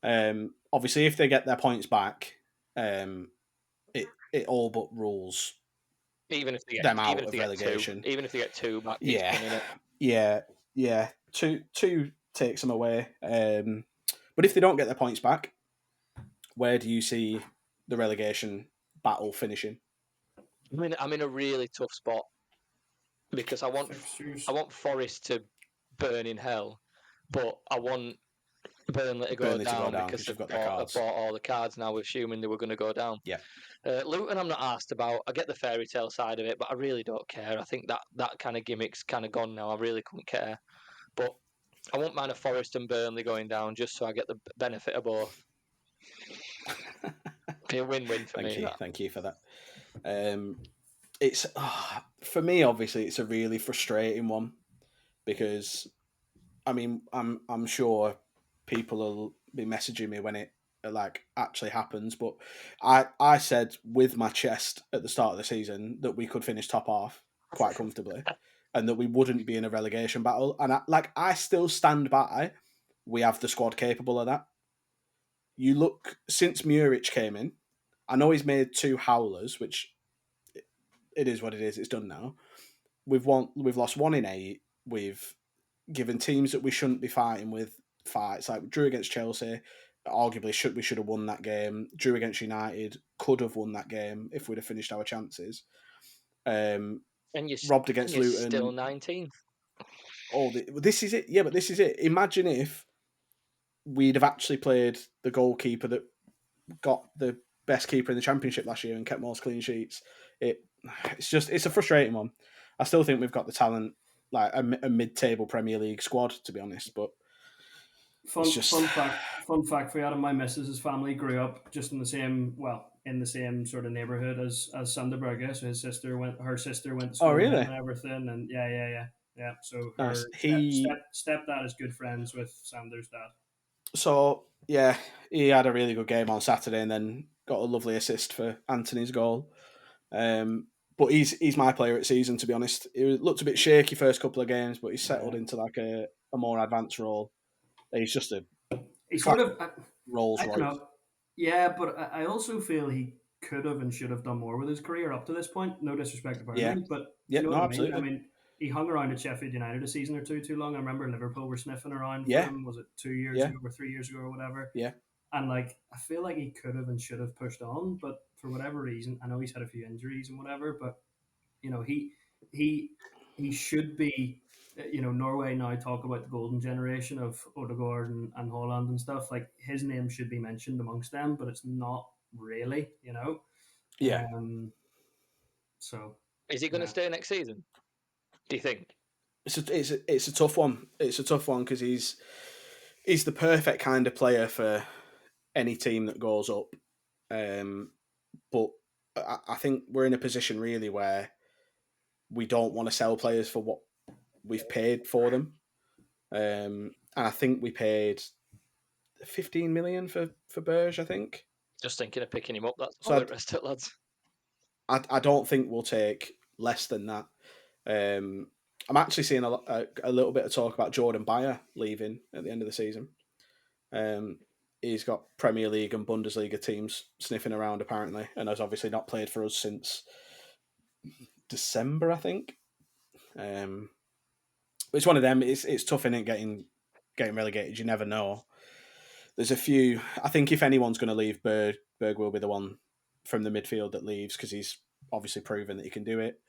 Obviously, if they get their points back, it all but rules even if they get them out even if of they relegation. Get 2, even if they get 2 back, yeah. Two takes them away. But if they don't get their points back, where do you see the relegation battle finishing? I'm in a really tough spot because I want Forest to burn in hell, but I want Burnley to go down because they've bought all the cards now, assuming they were going to go down. Yeah. Luton, I'm not asked about. I get the fairy tale side of it, but I really don't care. I think that kind of gimmick's kind of gone now. I really couldn't care. But I won't mind a Forest and Burnley going down just so I get the benefit of both. Be a win-win for me. Thank you for that. It's for me, obviously, it's a really frustrating one because, I mean, I'm sure people will be messaging me when it actually happens, but I said with my chest at the start of the season that we could finish top half quite comfortably, and that we wouldn't be in a relegation battle, and I still stand by. We have the squad capable of that. You look since Muric came in. I know he's made 2 howlers, which it is what it is. It's done now. We've lost 1 in 8. We've given teams that we shouldn't be fighting with fights. Like drew against Chelsea, arguably we should have won that game. Drew against United, could have won that game if we'd have finished our chances. And Robbed against you're Luton. still 19th. This is it. Yeah, but this is it. Imagine if we'd have actually played the goalkeeper that got the best keeper in the Championship last year and kept most clean sheets. It's a frustrating one. I still think we've got the talent, like a mid-table Premier League squad, to be honest. But fun fact for you, Adam, my missus' family grew up just in the same sort of neighborhood as Sanderberg. Yeah? So her sister went to school with him and everything, and yeah. So her nice. stepdad is good friends with Sanders' dad. So yeah, he had a really good game on Saturday, and then got a lovely assist for Anthony's goal. But he's my player at season, to be honest. He looked a bit shaky first couple of games, but he's settled into like a more advanced role. He's just he sort of Rolls I don't Royce. know. Yeah, but I also feel he could have and should have done more with his career up to this point. No disrespect to Burnley, but you know what absolutely. I mean, he hung around at Sheffield United a season or two too long. I remember Liverpool were sniffing around for him. Was it 2 years ago or 3 years ago or whatever? Yeah. And like, I feel like he could have and should have pushed on, but for whatever reason, I know he's had a few injuries and whatever, but you know, he should be. You know, Norway now talk about the golden generation of Odegaard and Holland and stuff. Like his name should be mentioned amongst them, but it's not really. You know. Yeah. So is he going to stay next season? Do you think? It's a tough one. It's a tough one because he's the perfect kind of player for any team that goes up. But I think we're in a position really where we don't want to sell players for what we've paid for them. And I think we paid 15 million for Berge, I think. Just thinking of picking him up. That's all the rest of it, lads. I don't think we'll take less than that. I'm actually seeing a little bit of talk about Jordan Bayer leaving at the end of the season. He's got Premier League and Bundesliga teams sniffing around apparently, and has obviously not played for us since December, I think. It's one of them. It's tough, innit, getting relegated. You never know. There's a few. I think if anyone's going to leave, Berg will be the one from the midfield that leaves because he's obviously proven that he can do it.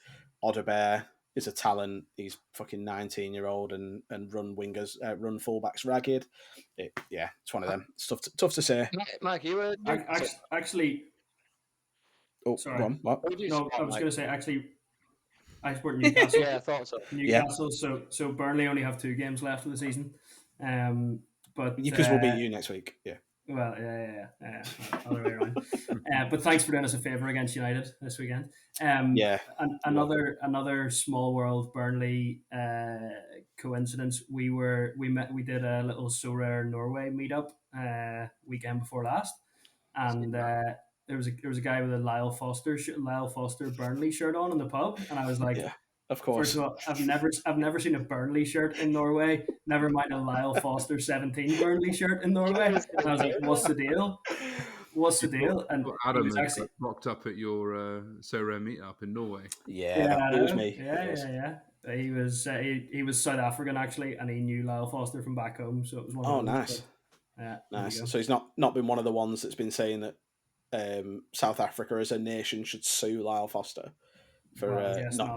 Odebear is a talent. He's fucking 19-year-old and run wingers, run fullbacks ragged. It's one of them. It's tough to say. Mike, you were actually. Oh, sorry. Go on. What? No, I was going to say actually. I support Newcastle. Yeah, I thought so. Newcastle. Yeah. So Burnley only have 2 games left of the season. But because we'll beat you next week. Yeah. Well, yeah. Other way around. But thanks for doing us a favour against United this weekend. Another small world Burnley coincidence. We did a little So Rare Norway meetup weekend before last, and there was a guy with a Lyle Foster Burnley shirt on in the pub, and I was like, yeah, of course. First of all, I've never seen a Burnley shirt in Norway. Never mind a Lyle Foster 17 Burnley shirt in Norway. And I was like, what's the deal? And Adam actually rocked up at your So Rare meetup in Norway. Yeah, it was me. Yeah. He was South African actually, and he knew Lyle Foster from back home. So it was one of those. Nice. But, nice. So he's not been one of the ones that's been saying that South Africa as a nation should sue Lyle Foster for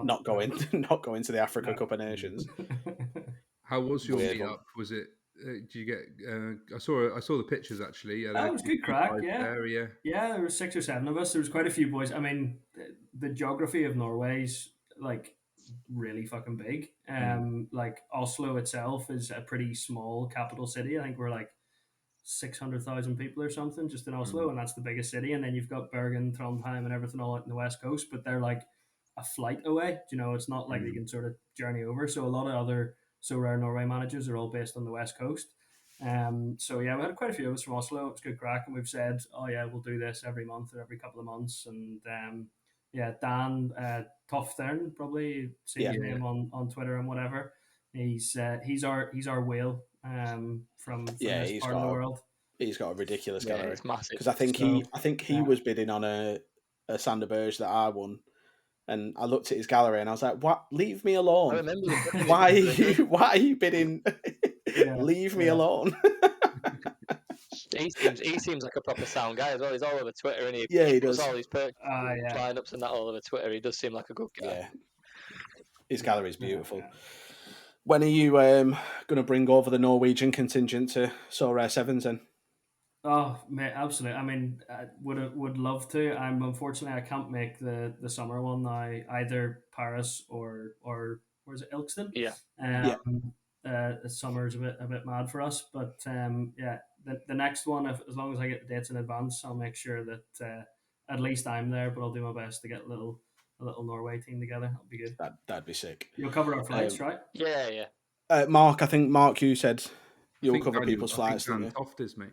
not going to the Africa Cup of Nations. How was your meetup? Was it? Did you get? I saw the pictures actually. Yeah, it was good crack. Yeah, there were 6 or 7 of us. There was quite a few boys. I mean, the geography of Norway's like really fucking big. Like Oslo itself is a pretty small capital city. I think we're like 600,000 people or something just in Oslo, and that's the biggest city. And then you've got Bergen, Trondheim, and everything all out in the west coast, but they're like a flight away. You know, it's not like you can sort of journey over. So a lot of other So Rare Norway managers are all based on the west coast. So yeah, we had quite a few of us from Oslo. It was good crack, and we've said, oh yeah, we'll do this every month or every couple of months. And Dan Toftern, probably see his name on Twitter and whatever. He's our whale from this part of the world. He's got a ridiculous gallery. It's massive. Because I think he was bidding on a Sander Berge that I won. And I looked at his gallery and I was like, "What? Leave me alone! I remember why are you bidding? Leave me alone. He seems like a proper sound guy as well. He's all over Twitter, and he he puts does. all his lineups and that all over Twitter. He does seem like a good guy. Yeah, his gallery's beautiful. When are you going to bring over the Norwegian contingent to So Rare Sevens then? Oh, mate, absolutely. I mean, I would love to. Unfortunately, I can't make the summer one now. Either Paris or where's it, Ilkeston? Yeah. Summer's a bit mad for us, but the next one, as long as I get the dates in advance, I'll make sure that at least I'm there. But I'll do my best to get a little Norway team together. That'll be good. That'd be sick. You'll cover our flights, right? Yeah. Mark, I think Mark, you said you'll cover people's flights, I didn't think you? Toft is, mate.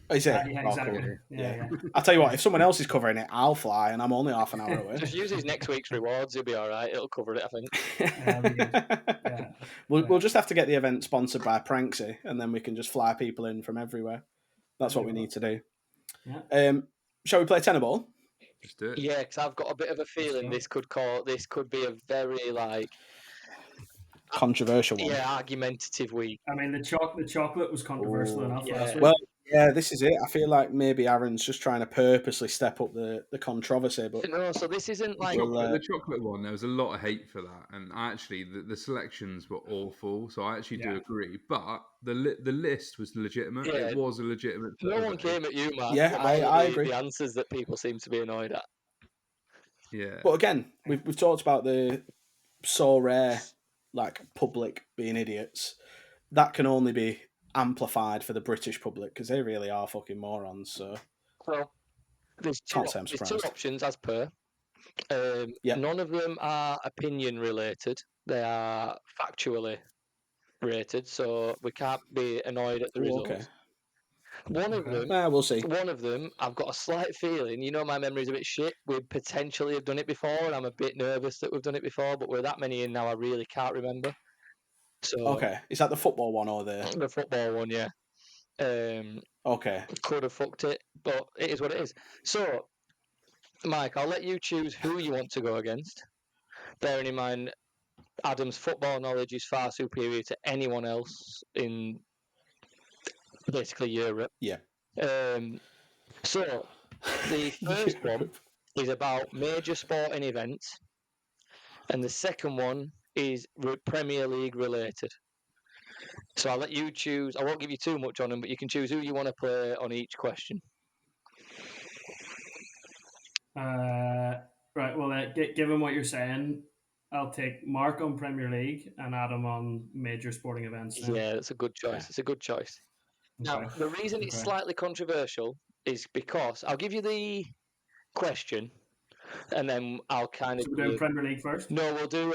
Oh, is it? Yeah, Oh, exactly. cool. Yeah. I'll tell you what, if someone else is covering it, I'll fly, and I'm only half an hour away. Just use his next week's rewards. He'll be all right. It'll cover it, I think. That'll be good. Yeah. We'll just have to get the event sponsored by Pranksy, and then we can just fly people in from everywhere. That's what we need to do. Yeah. Shall we play tenor ball? Let's do it. Yeah, because I've got a bit of a feeling this could be a very controversial one. Yeah, argumentative week. I mean, the chocolate was controversial enough last week. Well, yeah, this is it. I feel like maybe Aaron's just trying to purposely step up the controversy, but no. So this isn't like the chocolate one. There was a lot of hate for that, and actually the selections were awful. So I actually do agree, but the list was legitimate. Yeah. It was a legitimate. No one came at you, Mark. Yeah, I agree. The answers that people seem to be annoyed at. Yeah, but again, we've talked about the So Rare, like public being idiots. That can only be amplified for the British public because they really are fucking morons. So, well, there's two options as per. None of them are opinion related. They are factually rated, so we can't be annoyed at the results. Okay. One of them, we'll see. One of them, I've got a slight feeling. You know, my memory's a bit shit. We potentially have done it before, and I'm a bit nervous that we've done it before. But we're that many in now, I really can't remember. So okay, is that the football one or the football one? Yeah. Okay. Could have fucked it, but it is what it is. So, Mike, I'll let you choose who you want to go against. Bearing in mind, Adam's football knowledge is far superior to anyone else in basically Europe. Yeah. So, the first one is about major sporting events, and the second one is Premier League related. So I'll let you choose. I won't give you too much on them, but you can choose who you want to play on each question. Right. Well, given what you're saying, I'll take Mark on Premier League and Adam on major sporting events. Now. Yeah, that's a good choice. Yeah. It's a good choice. Okay. Now, the reason it's slightly controversial is because I'll give you the question, and then I'll kind of. So we're doing Premier League first. No, we'll do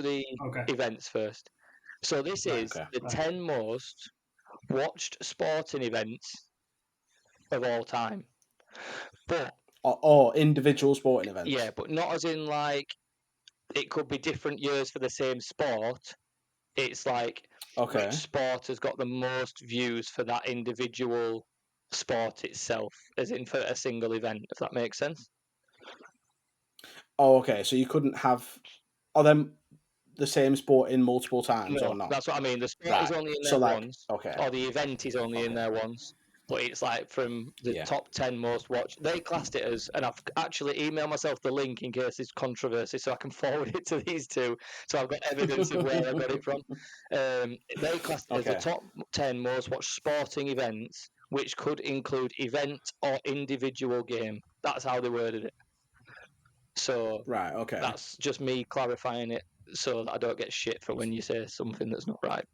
the events first. So this is the 10 most watched sporting events of all time, but. Or individual sporting events. Yeah, but not as in like it could be different years for the same sport. It's like which sport has got the most views for that individual sport itself, as in for a single event, if that makes sense. Oh, okay. So you couldn't have them the same sport in multiple times or not? That's what I mean. The sport is only in there once. Okay. Or the event is only in there once. But it's like from the top 10 most watched. They classed it as, and I've actually emailed myself the link in case it's controversy, so I can forward it to these two. So I've got evidence of where I got it from. They classed it as the top 10 most watched sporting events, which could include event or individual game. That's how they worded it. So that's just me clarifying it so that I don't get shit for when you say something that's not right.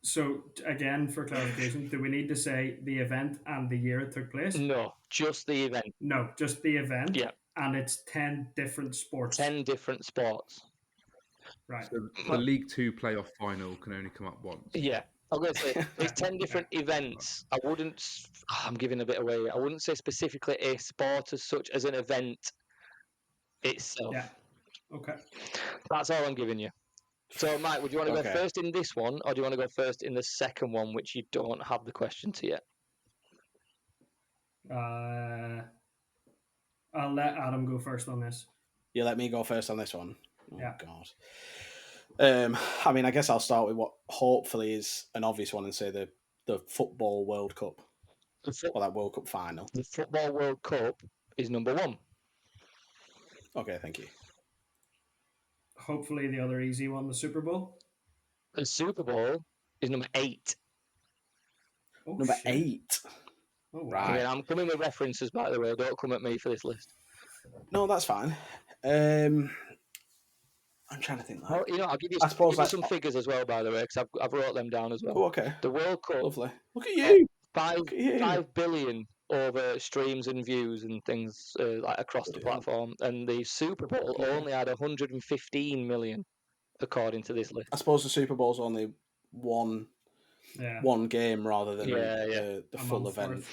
So again, for clarification, do we need to say the event and the year it took place? No, just the event. No, just the event. Yeah. And it's 10 different sports. 10 different sports. Right. So the League Two playoff final can only come up once. Yeah. I'm going to say it's 10 different events. I'm giving a bit away. I wouldn't say specifically a sport as such as an event itself. Yeah. Okay. That's all I'm giving you. So, Mike, would you want to go first in this one, or do you want to go first in the second one, which you don't have the question to yet? I'll let Adam go first on this. You let me go first on this one? Oh, yeah. God. I mean, I guess I'll start with what hopefully is an obvious one and say the Football World Cup, or that World Cup final. The Football World Cup is number 1. Okay, thank you. Hopefully, the other easy one, the Super Bowl. The Super Bowl is number 8. Oh, Number shit. 8. Oh, wow. Right. Yeah, I'm coming with references, by the way. Don't come at me for this list. No, that's fine. I'm trying to think. Like, Well, I'll give you, I suppose some figures as well, by the way, because I've wrote them down as well. Oh, okay. The World Cup, Lovely. Look at you. 5 billion over streams and views and things like across the platform, and the Super Bowl only had 115 million, according to this list. I suppose the Super Bowl's only one game rather than the full event.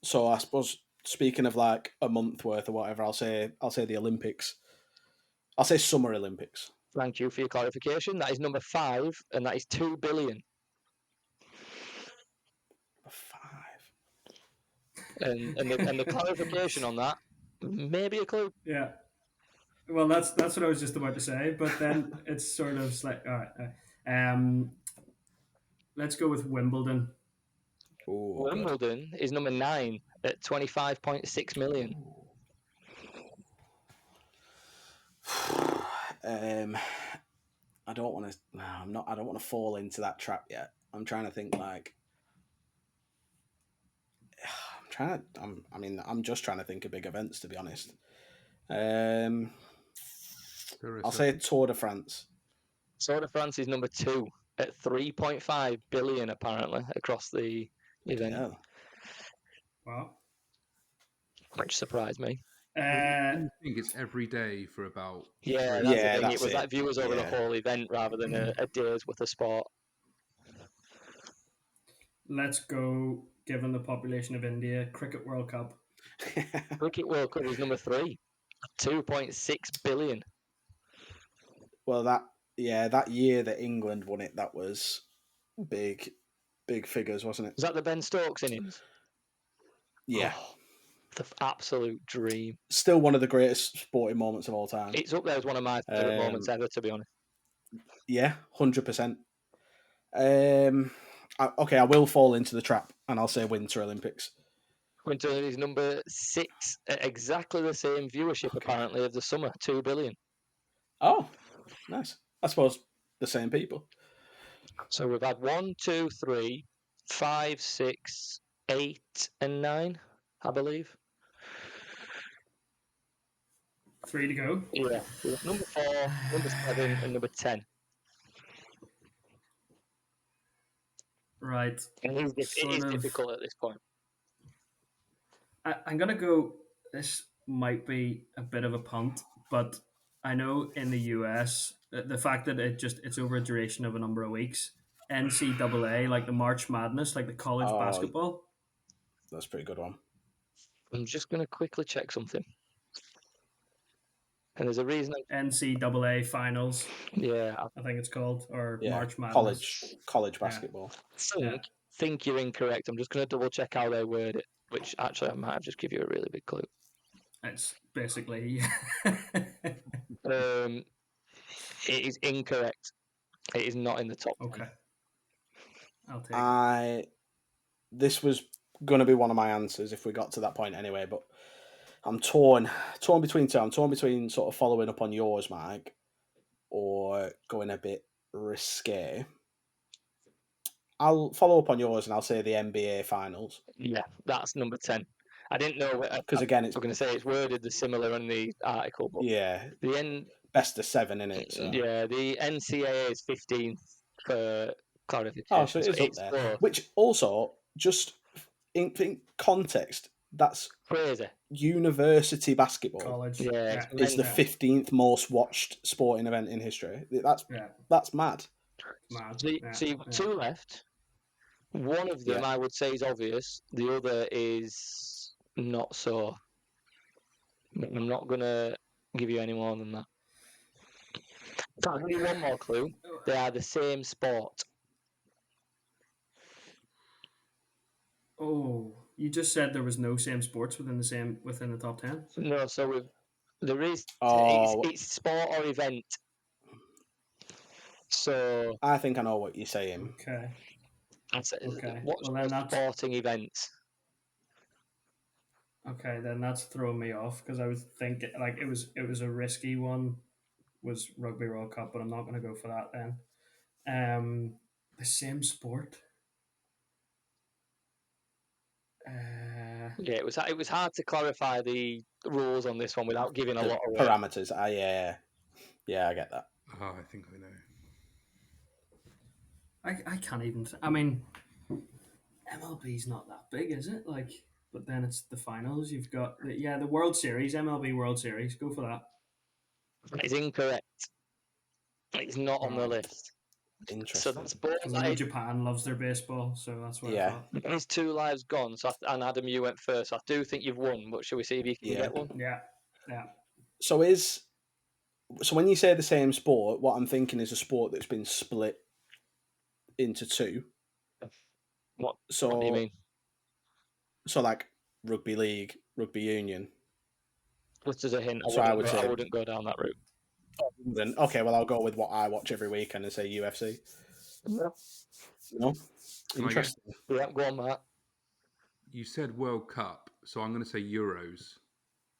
So I suppose, speaking of like a month worth or whatever, I'll say the Olympics. I'll say Summer Olympics. Thank you for your clarification. That is number 5, and that is 2 billion. 5. And the clarification on that, maybe a clue. Yeah. Well, that's what I was just about to say, but then it's sort of like, all right. Let's go with Wimbledon. Ooh, Wimbledon is number 9 at 25.6 million. I don't want to. No, I'm not. I don't want to fall into that trap yet. I'm trying to think. Like, I'm just trying to think of big events, to be honest. I'll say Tour de France. Tour de France is number 2 at 3.5 billion, apparently, across the event. Yeah. Wow. Which surprised me. I think it's every day for about. Yeah, that's the thing. It was like viewers over the whole event rather than a day's worth of sport. Let's go, given the population of India, Cricket World Cup. Cricket World Cup is number 3, 2.6 billion. Well, that year that England won it, that was big figures, wasn't it? Was that the Ben Stokes innings? Yeah. Oh, the absolute dream. Still one of the greatest sporting moments of all time. It's up there as one of my favourite moments ever, to be honest. Yeah, 100%. Okay, I will fall into the trap, and I'll say Winter Olympics. Winter Olympics is number 6 at exactly the same viewership, apparently, of the summer, 2 billion. Oh, nice. I suppose the same people. So we've had 1, 2, 3, 5, 6, 8, and 9, I believe. 3 to go. Yeah. Number 4, number 7, and number 10. Right. And it is difficult at this point. I'm going to go, this might be a bit of a punt, but I know in the US, the fact that it's over a duration of a number of weeks, NCAA, like the March Madness, like the college basketball. That's a pretty good one. I'm just going to quickly check something. And there's a reason. NCAA finals. Yeah. I think it's called, or March Madness. College basketball. I think you're incorrect. I'm just going to double check how they word it, which actually I might have just give you a really big clue. It's basically... It is incorrect. It is not in the top 10. Okay. I'll take it. This was going to be one of my answers if we got to that point anyway, but I'm torn between two. I'm torn between sort of following up on yours, Mike, or going a bit risque. I'll follow up on yours and I'll say the NBA finals. Yeah, that's number 10. I didn't know because again, I'm going to say it's worded similar in the article, but best of 7 in it. So. Yeah, the NCAA is 15th for clarification. Oh, so it is up there. Close. Which also, just in context, that's crazy. University basketball. College, is the 15th most watched sporting event in history. That's mad. So you've 2 left. One of them I would say is obvious. The other is not so. I'm not going to give you any more than that. I'll give you one more clue. They are the same sport. Oh, you just said there was no same sports within the top 10? No, so there is. It's sport or event. So I think I know what you're saying. Okay. that's Okay. what's Well, your then that's sporting events? okay. Then that's throwing me off because I was thinking like it was a risky one, was Rugby World Cup, but I'm not going to go for that then. The same sport. Yeah, it was hard to clarify the rules on this one without giving a The lot away. parameters. Yeah, I get that. Oh, I think I know. I can't even. I mean, MLB's not that big, is it? Like, but then it's the finals. You've got the World Series, MLB World Series. Go for that. That is incorrect. It's not on the Right. list. So Interesting. that's both. Because I know Japan loves their baseball, so that's what I Yeah. thought. It's 2 lives gone. So and Adam, you went first. So I do think you've won, but shall we see if you can Yeah. get one? Yeah, yeah. So when you say the same sport, what I'm thinking is a sport that's been split into two. What So do you mean? So like rugby league, rugby union. Just as a hint, So I would I say wouldn't go down that route. Then okay, well I'll go with what I watch every weekend and say UFC. Yeah, No, Can I interesting. go on, Matt. You said World Cup, so I'm going to say Euros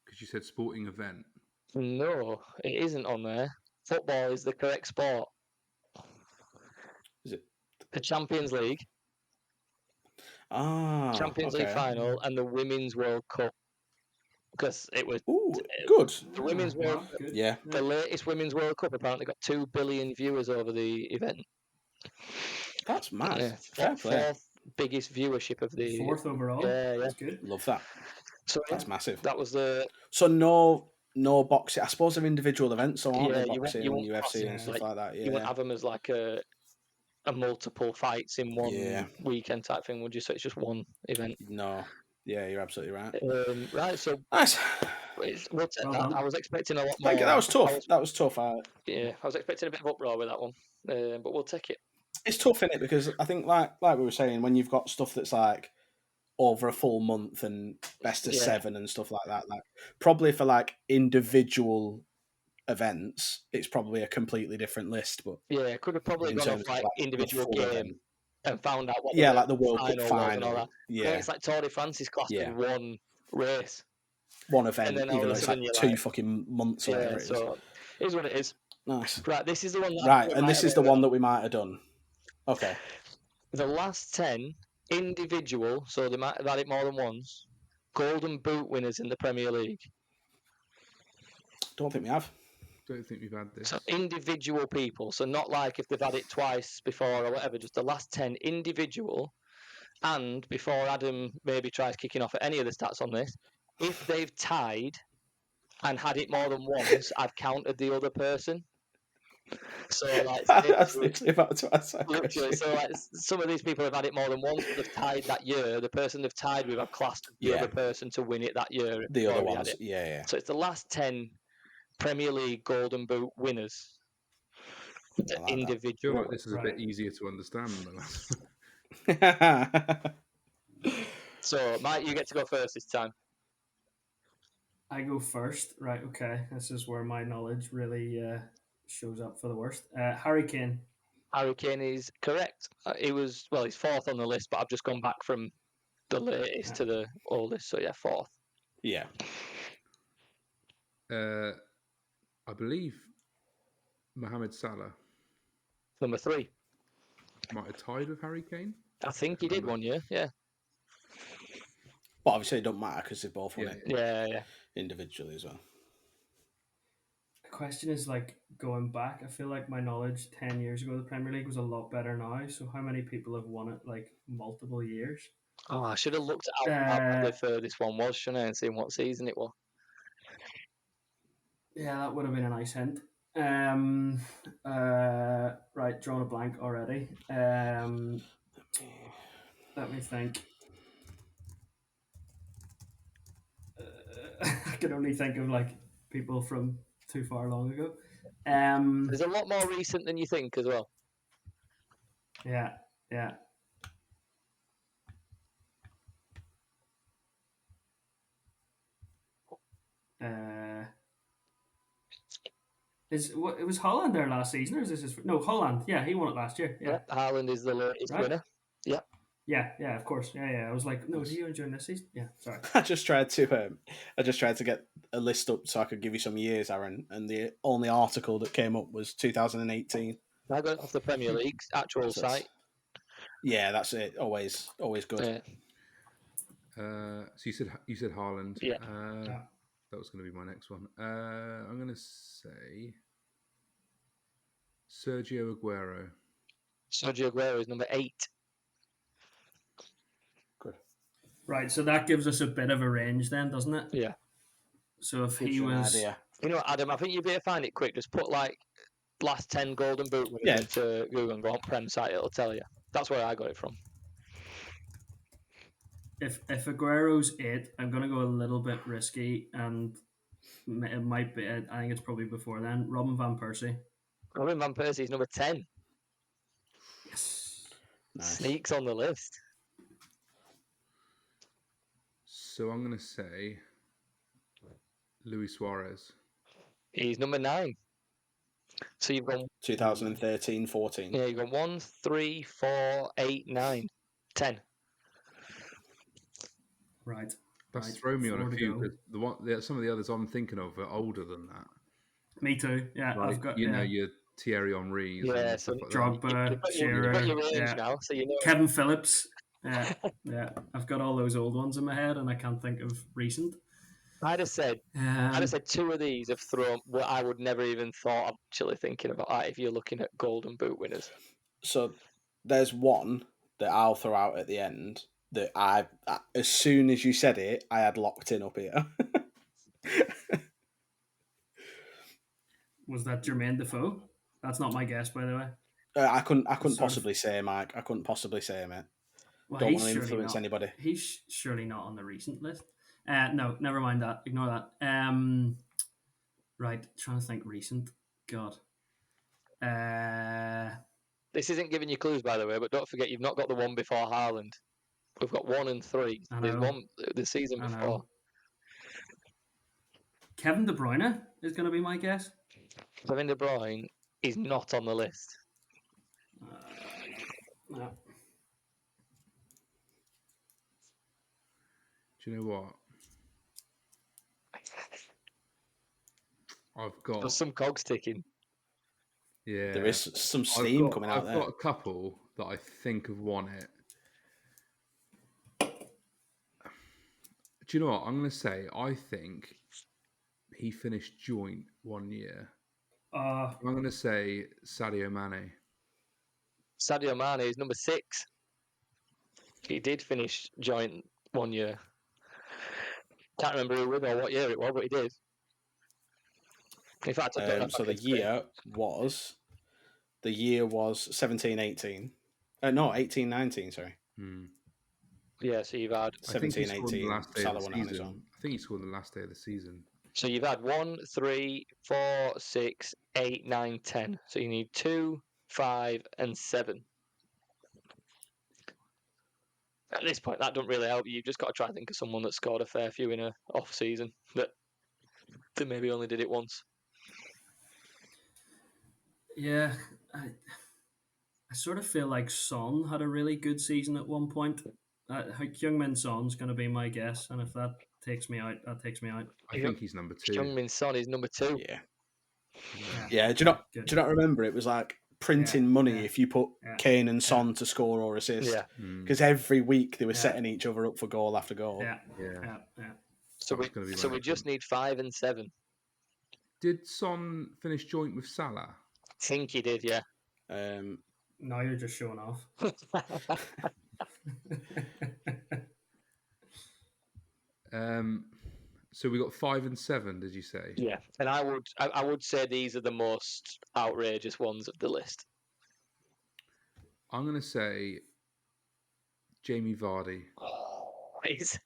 because you said sporting event. No, it isn't on there. Football is the correct sport. Is it? The Champions League, Champions League Okay. final, and the Women's World Cup. Because it was Ooh, good. the Women's World. Wow, good. Yeah, The latest Women's World Cup apparently got 2 billion viewers over the event. that's mad. Yeah, Fair play. fourth biggest viewership of the. Fourth overall. Yeah, yeah. That's good. Love that. So That's massive. that was the. So no boxing. I suppose they're individual events, so aren't Yeah, they? you Boxing won't and UFC and class- stuff like that. You wouldn't Yeah. have them as like a multiple fights in one Yeah. weekend type thing, would you? So it's just one event. No. Yeah, you're absolutely right. Right, so Nice. we'll take Well that. done. I was expecting a lot more. Thank you. That was tough. That was tough. Yeah, I was expecting a bit of uproar with that one, but we'll take it. It's tough, isn't it? Because I think, like we were saying, when you've got stuff that's like over a full month and best of 7 and stuff like that, like probably for like individual events, it's probably a completely different list. But Yeah, could have probably in gone terms off of like like individual the full game event, and found out what yeah, like the World Cup was and all final, that. yeah, It's like Tour de France is classed Yeah. as one race. one And event, then all even of though a it's sudden like you're 2 like, fucking months or yeah, whatever it is. so it is what it is. Nice, Right, this is the one. right, and this is the one that we might have done. Okay, The last 10 individual, so they might have had it more than once, Golden Boot winners in the Premier League. don't think we have. Don't think we've had this. So individual people, so not like if they've had it twice before or whatever, just the last 10 individual. And before Adam maybe tries kicking off at any of the stats on this, if they've tied and had it more than once, I've counted the other person. So like, That's literally about to answer that literally, question. so like some of these people have had it more than once, but they've tied that year. The person they've tied with, I've classed the Yeah. other person to win it that year. The other before he had ones, it. yeah. So it's the last 10 Premier League Golden Boot winners. I like that. I feel Individual. like this is a bit easier to understand than the last one. So Mike, you get to go first this time. I go first. Right, okay. This is where my knowledge really shows up for the worst. Harry Kane. Harry Kane is correct. He's fourth on the list, but I've just gone back from the latest to the oldest. So yeah, fourth. Yeah. I believe Mohamed Salah Number 3. might have tied with Harry Kane. I think he did one year. Yeah. But obviously it don't matter because they both won it Yeah. individually as well. The question is like going back. I feel like my knowledge 10 years ago, the Premier League was a lot better now. So how many people have won it like multiple years? Oh, I should have looked at how the furthest one was, shouldn't I, and seen what season it was. Yeah, that would have been a nice hint. Right, drawn a blank already. Let me think. I can only think of like people from too far long ago. There's a lot more recent than you think as well. Yeah. It was Holland there last season, or is this no Holland? Yeah, he won it last year. Yeah, Haaland is the latest Right? winner. Yeah. Yeah, of course. Yeah. I was like, no, did he win during this season? Yeah, sorry. I just tried to get a list up so I could give you some years, Aaron, and the only article that came up was 2018. I got it off the Premier League's actual So site. yeah, that's it. Always good. Yeah. So you said Haaland. Yeah. That was going to be my next one. I'm going to say Sergio Aguero. Sergio Aguero is number 8. Good. Right, so that gives us a bit of a range then, doesn't it? Yeah. So if Gives he you an was, idea. You know what, Adam? I think you'd be able to find it quick. Just put like last 10 Golden Boot winners into Google and go on Prem site. It'll tell you. That's where I got it from. if Aguero's 8, I'm gonna go a little bit risky, and it might be. I think it's probably before then. Robin van Persie. Robin van Persie is number 10. Yes. Nice. Sneaks on the list. So I'm going to say Luis Suarez. He's number 9. So you've got 2013-14. Yeah, you've got 1, 3, 4, 8, 9, 10. Right. That's thrown me on a 4 to few. go. Because some of the others I'm thinking of are older than that. Me too. Yeah, Like, I've got your Thierry Henry's and stuff like that. Drogba, You've got your range Shearer, now, so you know. Kevin Phillips. Yeah, I've got all those old ones in my head, and I can't think of recent. I'd have said 2 of these have thrown what I would never even thought of actually thinking about if you're looking at Golden Boot winners. So there's one that I'll throw out at the end that as soon as you said it, I had locked in up here. Was that Jermaine Defoe? That's not my guess, by the way. I couldn't possibly say, Mike. I couldn't possibly say, mate. Well, Don't want to influence anybody. He's surely not on the recent list. No, never mind that. Ignore that. Right, trying to think recent. God. This isn't giving you clues, by the way, but don't forget you've not got the one before Haaland. We've got 1 and 3. There's one the season before. Kevin De Bruyne is going to be my guess. Kevin De Bruyne is not on the list. No. Do you know what? I've got. There's some cogs ticking. Yeah. There is some steam coming out there. I've got a couple that I think have won it. Do you know what? I'm going to say, I think he finished joint 1 year. I'm going to say Sadio Mane. Sadio Mane is number 6. He did finish joint 1 year. Can't remember who with or what year it was, but he did. In fact, I don't know. So the year was 17-18. No, 18-19, sorry. Yeah, so you've had 17-18. Salah won on his own. I think he scored the last day of the season. So you've had 1, 3, 4, 6, 8, 9, 10. So you need 2, 5, and 7. At this point, that doesn't really help you. You've just got to try and think of someone that scored a fair few in a off season that maybe only did it once. Yeah, I sort of feel like Son had a really good season at one point. Heung-min Son's going to be my guess, and if that takes me out, that takes me out. I think he's number 2. Heung-min Son is number 2. Yeah. Do you not remember? It was like printing money if you put Kane and Son to score or assist. Yeah. Because every week they were setting each other up for goal after goal. Yeah. So we just need 5 and 7. Did Son finish joint with Salah? I think he did, yeah. Now you're just showing off. So we got 5 and 7. Did you say? Yeah, and I would say these are the most outrageous ones of the list. I'm going to say Jamie Vardy. It's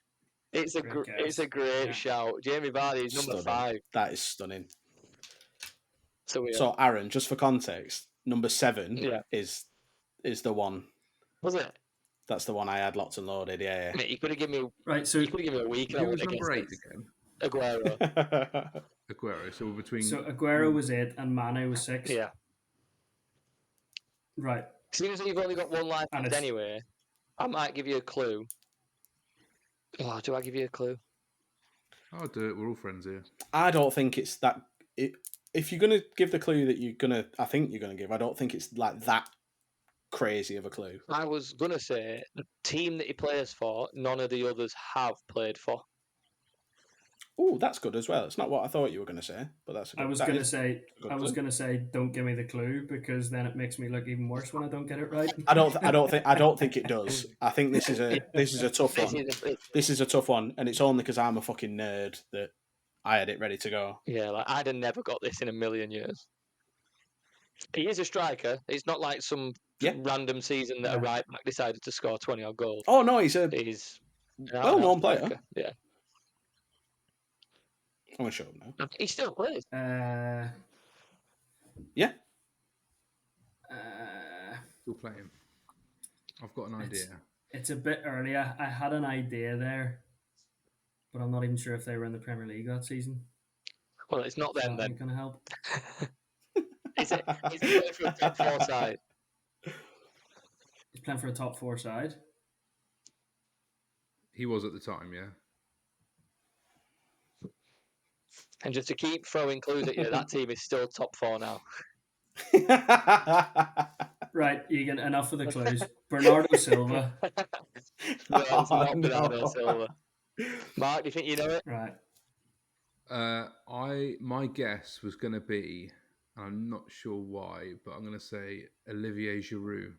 a great shout. Jamie Vardy is number 5. That is stunning. So Aaron, just for context, number 7 is the one. Was it? That's the one I had locked and loaded. Yeah. Mate, you could have given me right. So you could have given me a week. Who was number 8 again? Aguero. Aguero. So between. So Aguero was 8 and Mane was 6. Yeah. Right. Seeing as you've only got one life And left it's- anyway, I might give you a clue. Oh, do I give you a clue? I'll do it. We're all friends here. I don't think it's that. If you're gonna give the clue that I think you're gonna give, I don't think it's like that crazy of a clue. I was gonna say the team that he plays for, none of the others have played for. Oh, that's good as well. It's not what I thought you were gonna say, but that's a good. I was that gonna is say a good I was clue. gonna say don't give me the clue because then it makes me look even worse when I don't get it right. I don't think it does. I think this is a tough This one. is a- This is a tough one, and it's only because I'm a fucking nerd that I had it ready to go. Yeah, like I'd have never got this in a million years. He is a striker. It's not like some Yeah. random season that a Yeah. right back decided to score 20 odd goals. Oh no, he's a He's an well-known out-and-out player. striker. Yeah, I'm gonna show him now. he still plays. Yeah. Still playing. I've got an idea. It's a bit early. I had an idea there, but I'm not even sure if they were in the Premier League that season. Well, it's not So them that then. ain't gonna help. Is it playing for a top 4 side? He's playing for a top 4 side. He was at the time, yeah. And just to keep throwing clues at you, that team is still top 4 now. Right, Egan, enough of the clues. Bernardo Silva. No, it's Oh, not Bernardo no. Silva. Mark, do you think you know it? Right. My guess was going to be, I'm not sure why, but I'm going to say Olivier Giroud.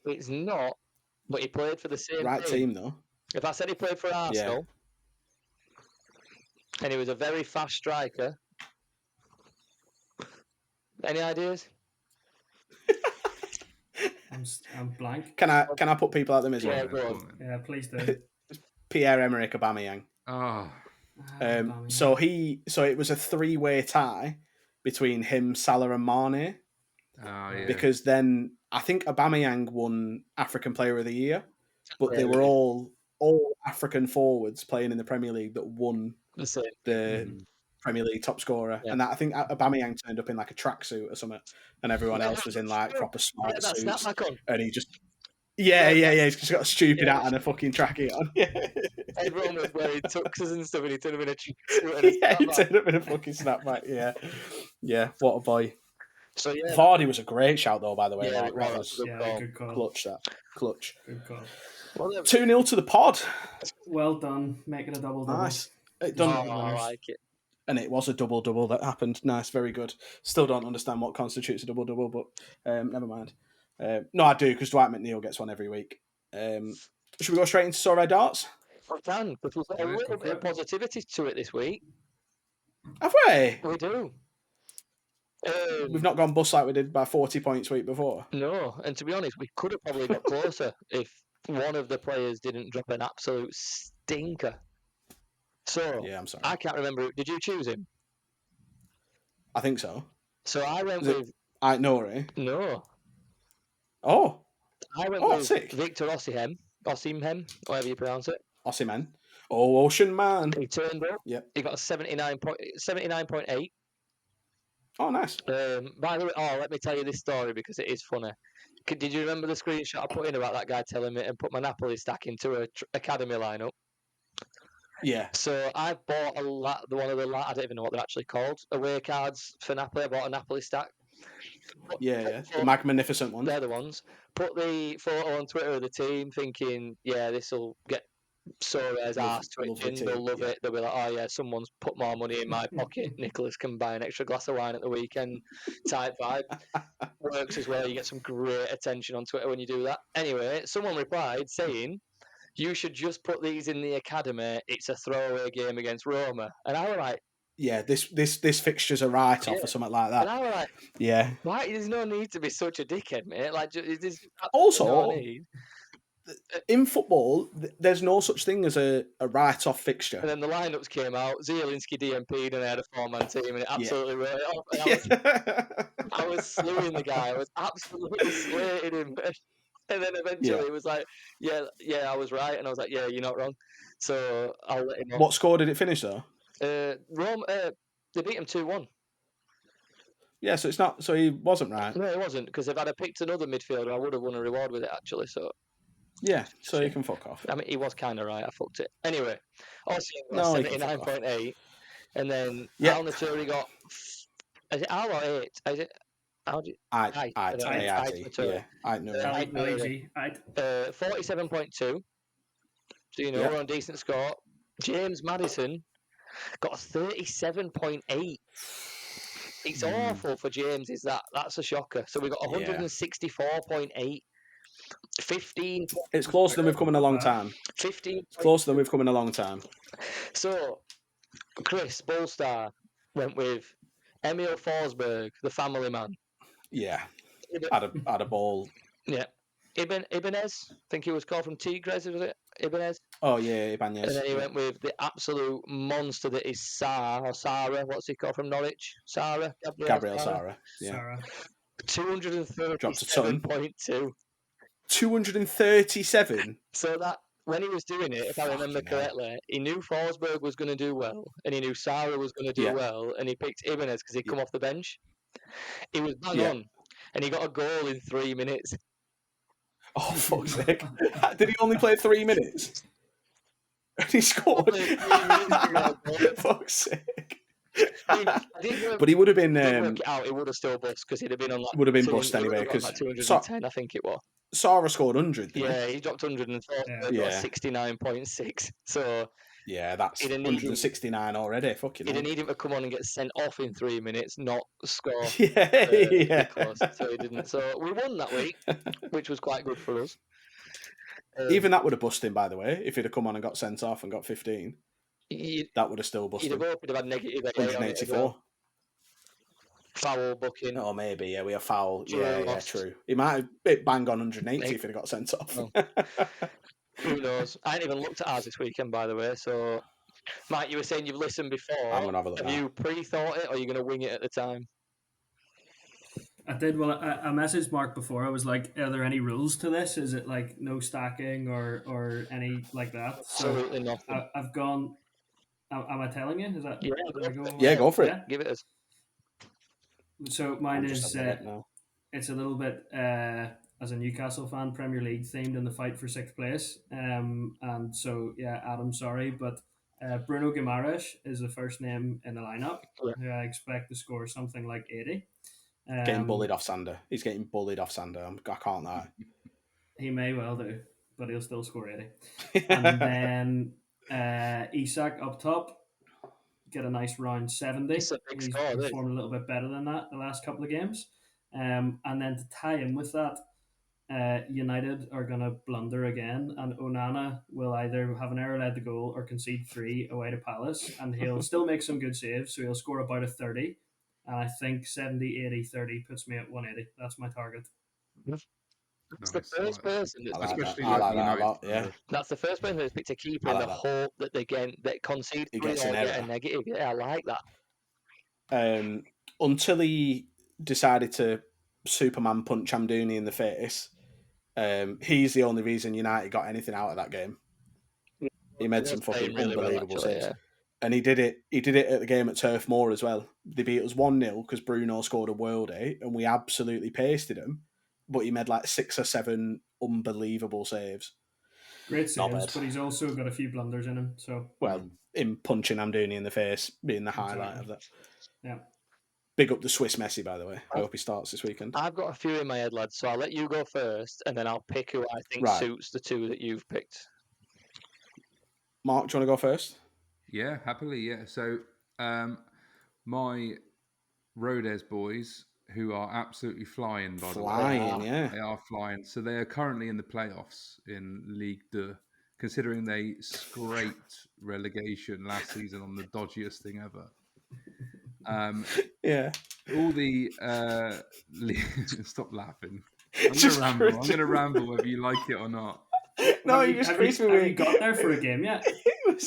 It's not, but he played for the same Right team though. If I said he played for Arsenal, and he was a very fast striker, any ideas? I'm blank. Can I put people out the misery? Yeah, go on. Yeah, please do. Pierre-Emerick Aubameyang. Ah, So it was a 3-way tie between him, Salah, and Mane. yeah. Because then I think Aubameyang won African Player of the Year, but they were all African forwards playing in the Premier League that won the Premier League top scorer. Yeah. And that, I think Aubameyang turned up in like a tracksuit or something, and everyone else was in like proper smart suits. And he just he's just got a stupid hat and a fucking tracky on. Everyone was wearing tuxes and stuff, and he turned up in a tracksuit. He turned up in a fucking snapback. Yeah, what a boy. So yeah, Vardy was a great shout though, by the way. Yeah, Mark. That was good call. clutch. Good call. Well, 2-0 to the pod. Well done. Make it a double. Nice. It oh, done, I like it. and it was a double that happened. Nice, very good. Still don't understand what constitutes a double, but never mind. No, I do, because Dwight McNeil gets one every week. Should we go straight into Sore Red Darts? We can, because we've got a little bit of positivity to it this week. Have we? We do. We've not gone bust like we did by 40 points week before. No, and to be honest, we could have probably got closer if one of the players didn't drop an absolute stinker. So, Yeah, I'm sorry. I can't remember. Did you choose him? I think so. So I went with... Nori? No. Oh. I went with sick. Victor Osimhen, however you pronounce it. Osimhen. Oh, Ocean Man. He turned up. Yep. He got a 79.8. Oh, nice. By the way, let me tell you this story because it is funny. Did you remember the screenshot I put in about that guy telling me and put my Napoli stack into a academy lineup? Yeah. So I bought one of the I don't even know what they're actually called, away cards for Napoli. I bought a Napoli stack. Yeah. The magnificent ones. They're the ones. Put the photo on Twitter of the team, thinking, this will get Soares' ass twitching. They'll love it. They'll be like, oh yeah, someone's put more money in my pocket. Nicholas can buy an extra glass of wine at the weekend. Type vibe. Works as well. You get some great attention on Twitter when you do that. Anyway, someone replied saying, you should just put these in the academy. It's a throwaway game against Roma. And I was like, yeah, this fixture's a write-off or something like that. And I was like, yeah. Why? There's no need to be such a dickhead, mate. Like, also, no need. In football, there's no such thing as a write-off fixture. And then the lineups came out. Zielinski DMP'd and they had a 4-man team and it absolutely wrote it off. And I was slewing the guy. I was absolutely slating him. And then eventually it was like, I was right. And I was like, yeah, you're not wrong. So I'll let him know. What score did it finish though? Rome, They beat him 2-1. Yeah, so it's not. So he wasn't right. No, it wasn't, because if I'd have picked another midfielder, I would have won a reward with it, actually. So Yeah, so you can fuck off. I mean, he was kind of right. I fucked it. Anyway, Ossian got No, he can fuck off. 79.8. And then Yep. Al Naturi got... Is it Al or 8? Is it... How do you... AIT. Yeah, I know. LEG. 47.2. So, you know, Yep. we're on a decent score. James Madison got 37.8. It's awful for James, is that? That's a shocker. So we got 164.8. 15. It's closer than we've come in a long time. 15. It's closer than we've come in a long time. So, Chris Bullstar went with Emil Forsberg, the family man. Yeah, had a ball. Yeah. Ibanez, I think he was called from Tigres, was it? Ibanez? Oh, yeah, Ibanez. And then he went with the absolute monster that is Sarah, what's he called from Norwich? Gabriel Sarah. Yeah. Sarah. 237.2. 237? So that, when he was doing it, if I remember correctly, he knew Forsberg was going to do well, and he knew Sarah was going to do well, and he picked Ibanez because he'd come off the bench. He was bang on, and he got a goal in 3 minutes. Oh, fuck's sake. Did he only play 3 minutes? And he scored? Fuck's sake. But he would have been... work it out, he would have still bust, because he'd have been on like... Would have been bust anyway, because... Like 210, I think it was. Sarah scored 100, yeah, he dropped 104, got 69.6. So... Yeah, that's 169 already. Fucking hell. He didn't need him to come on and get sent off in 3 minutes, not score. Yeah. So he didn't. So we won that week, which was quite good for us. Even that would have busted him, by the way, if he'd have come on and got sent off and got 15. That would have still busted him. He'd have had negative 184. Foul booking. Oh, maybe, yeah, we have foul. Yeah, true. He might have hit bang on 180 if he'd have got sent off. Oh. Who knows? I ain't even looked at ours this weekend, by the way. So, Mike, you were saying you've listened before. I'm going to have a look. Have you pre-thought it, or are you going to wing it at the time? I did. Well, I messaged Mark before. I was like, "Are there any rules to this? Is it like no stacking or any like that?" So absolutely nothing. I've gone. Am I telling you? Is that? Yeah, go for it. Yeah? Give it us. So mine is. It's a little bit as a Newcastle fan, Premier League themed in the fight for sixth place. And so Adam, sorry, but Bruno Guimaraes is the first name in the lineup. Who I expect to score something like 80. Getting bullied off Sander. He's getting bullied off Sander. I can't lie. He may well do, but he'll still score 80. And then Isak up top, get a nice round 70. He's performed a little bit better than that the last couple of games. And then to tie in with that, United are going to blunder again, and Onana will either have an error led to goal or concede 3 away to Palace, and he'll still make some good saves, so he'll score about a 30. And I think 70, 80, 30 puts me at 180. That's my target. That's the first person that's especially that a lot, yeah. That's the first person that's picked a keeper in the hope that they concede 3 or get a negative. Yeah, I like that. Until he decided to Superman punch Amdouni in the face, he's the only reason United got anything out of that game. He made some fucking unbelievable saves. Yeah. And he did it at the game at Turf Moor as well. They beat us 1-0 because Bruno scored a worldie and we absolutely pasted him. But he made like 6 or 7 unbelievable saves. Great saves, but he's also got a few blunders in him. So him punching Amdouni in the face being the highlight of that. Yeah. Big up the Swiss Messi, by the way. I hope he starts this weekend. I've got a few in my head, lads, so I'll let you go first, and then I'll pick who I think suits the 2 that you've picked. Mark, do you want to go first? Yeah, happily, yeah. So, my Rodez boys, who are absolutely flying, by the way. Yeah. They are flying. So they are currently in the playoffs in Ligue 2, considering they scraped relegation last season on the dodgiest thing ever. Yeah. All the... Stop laughing. I'm going to ramble whether you like it or not. No, you just creased me. Have you got there for a game yet?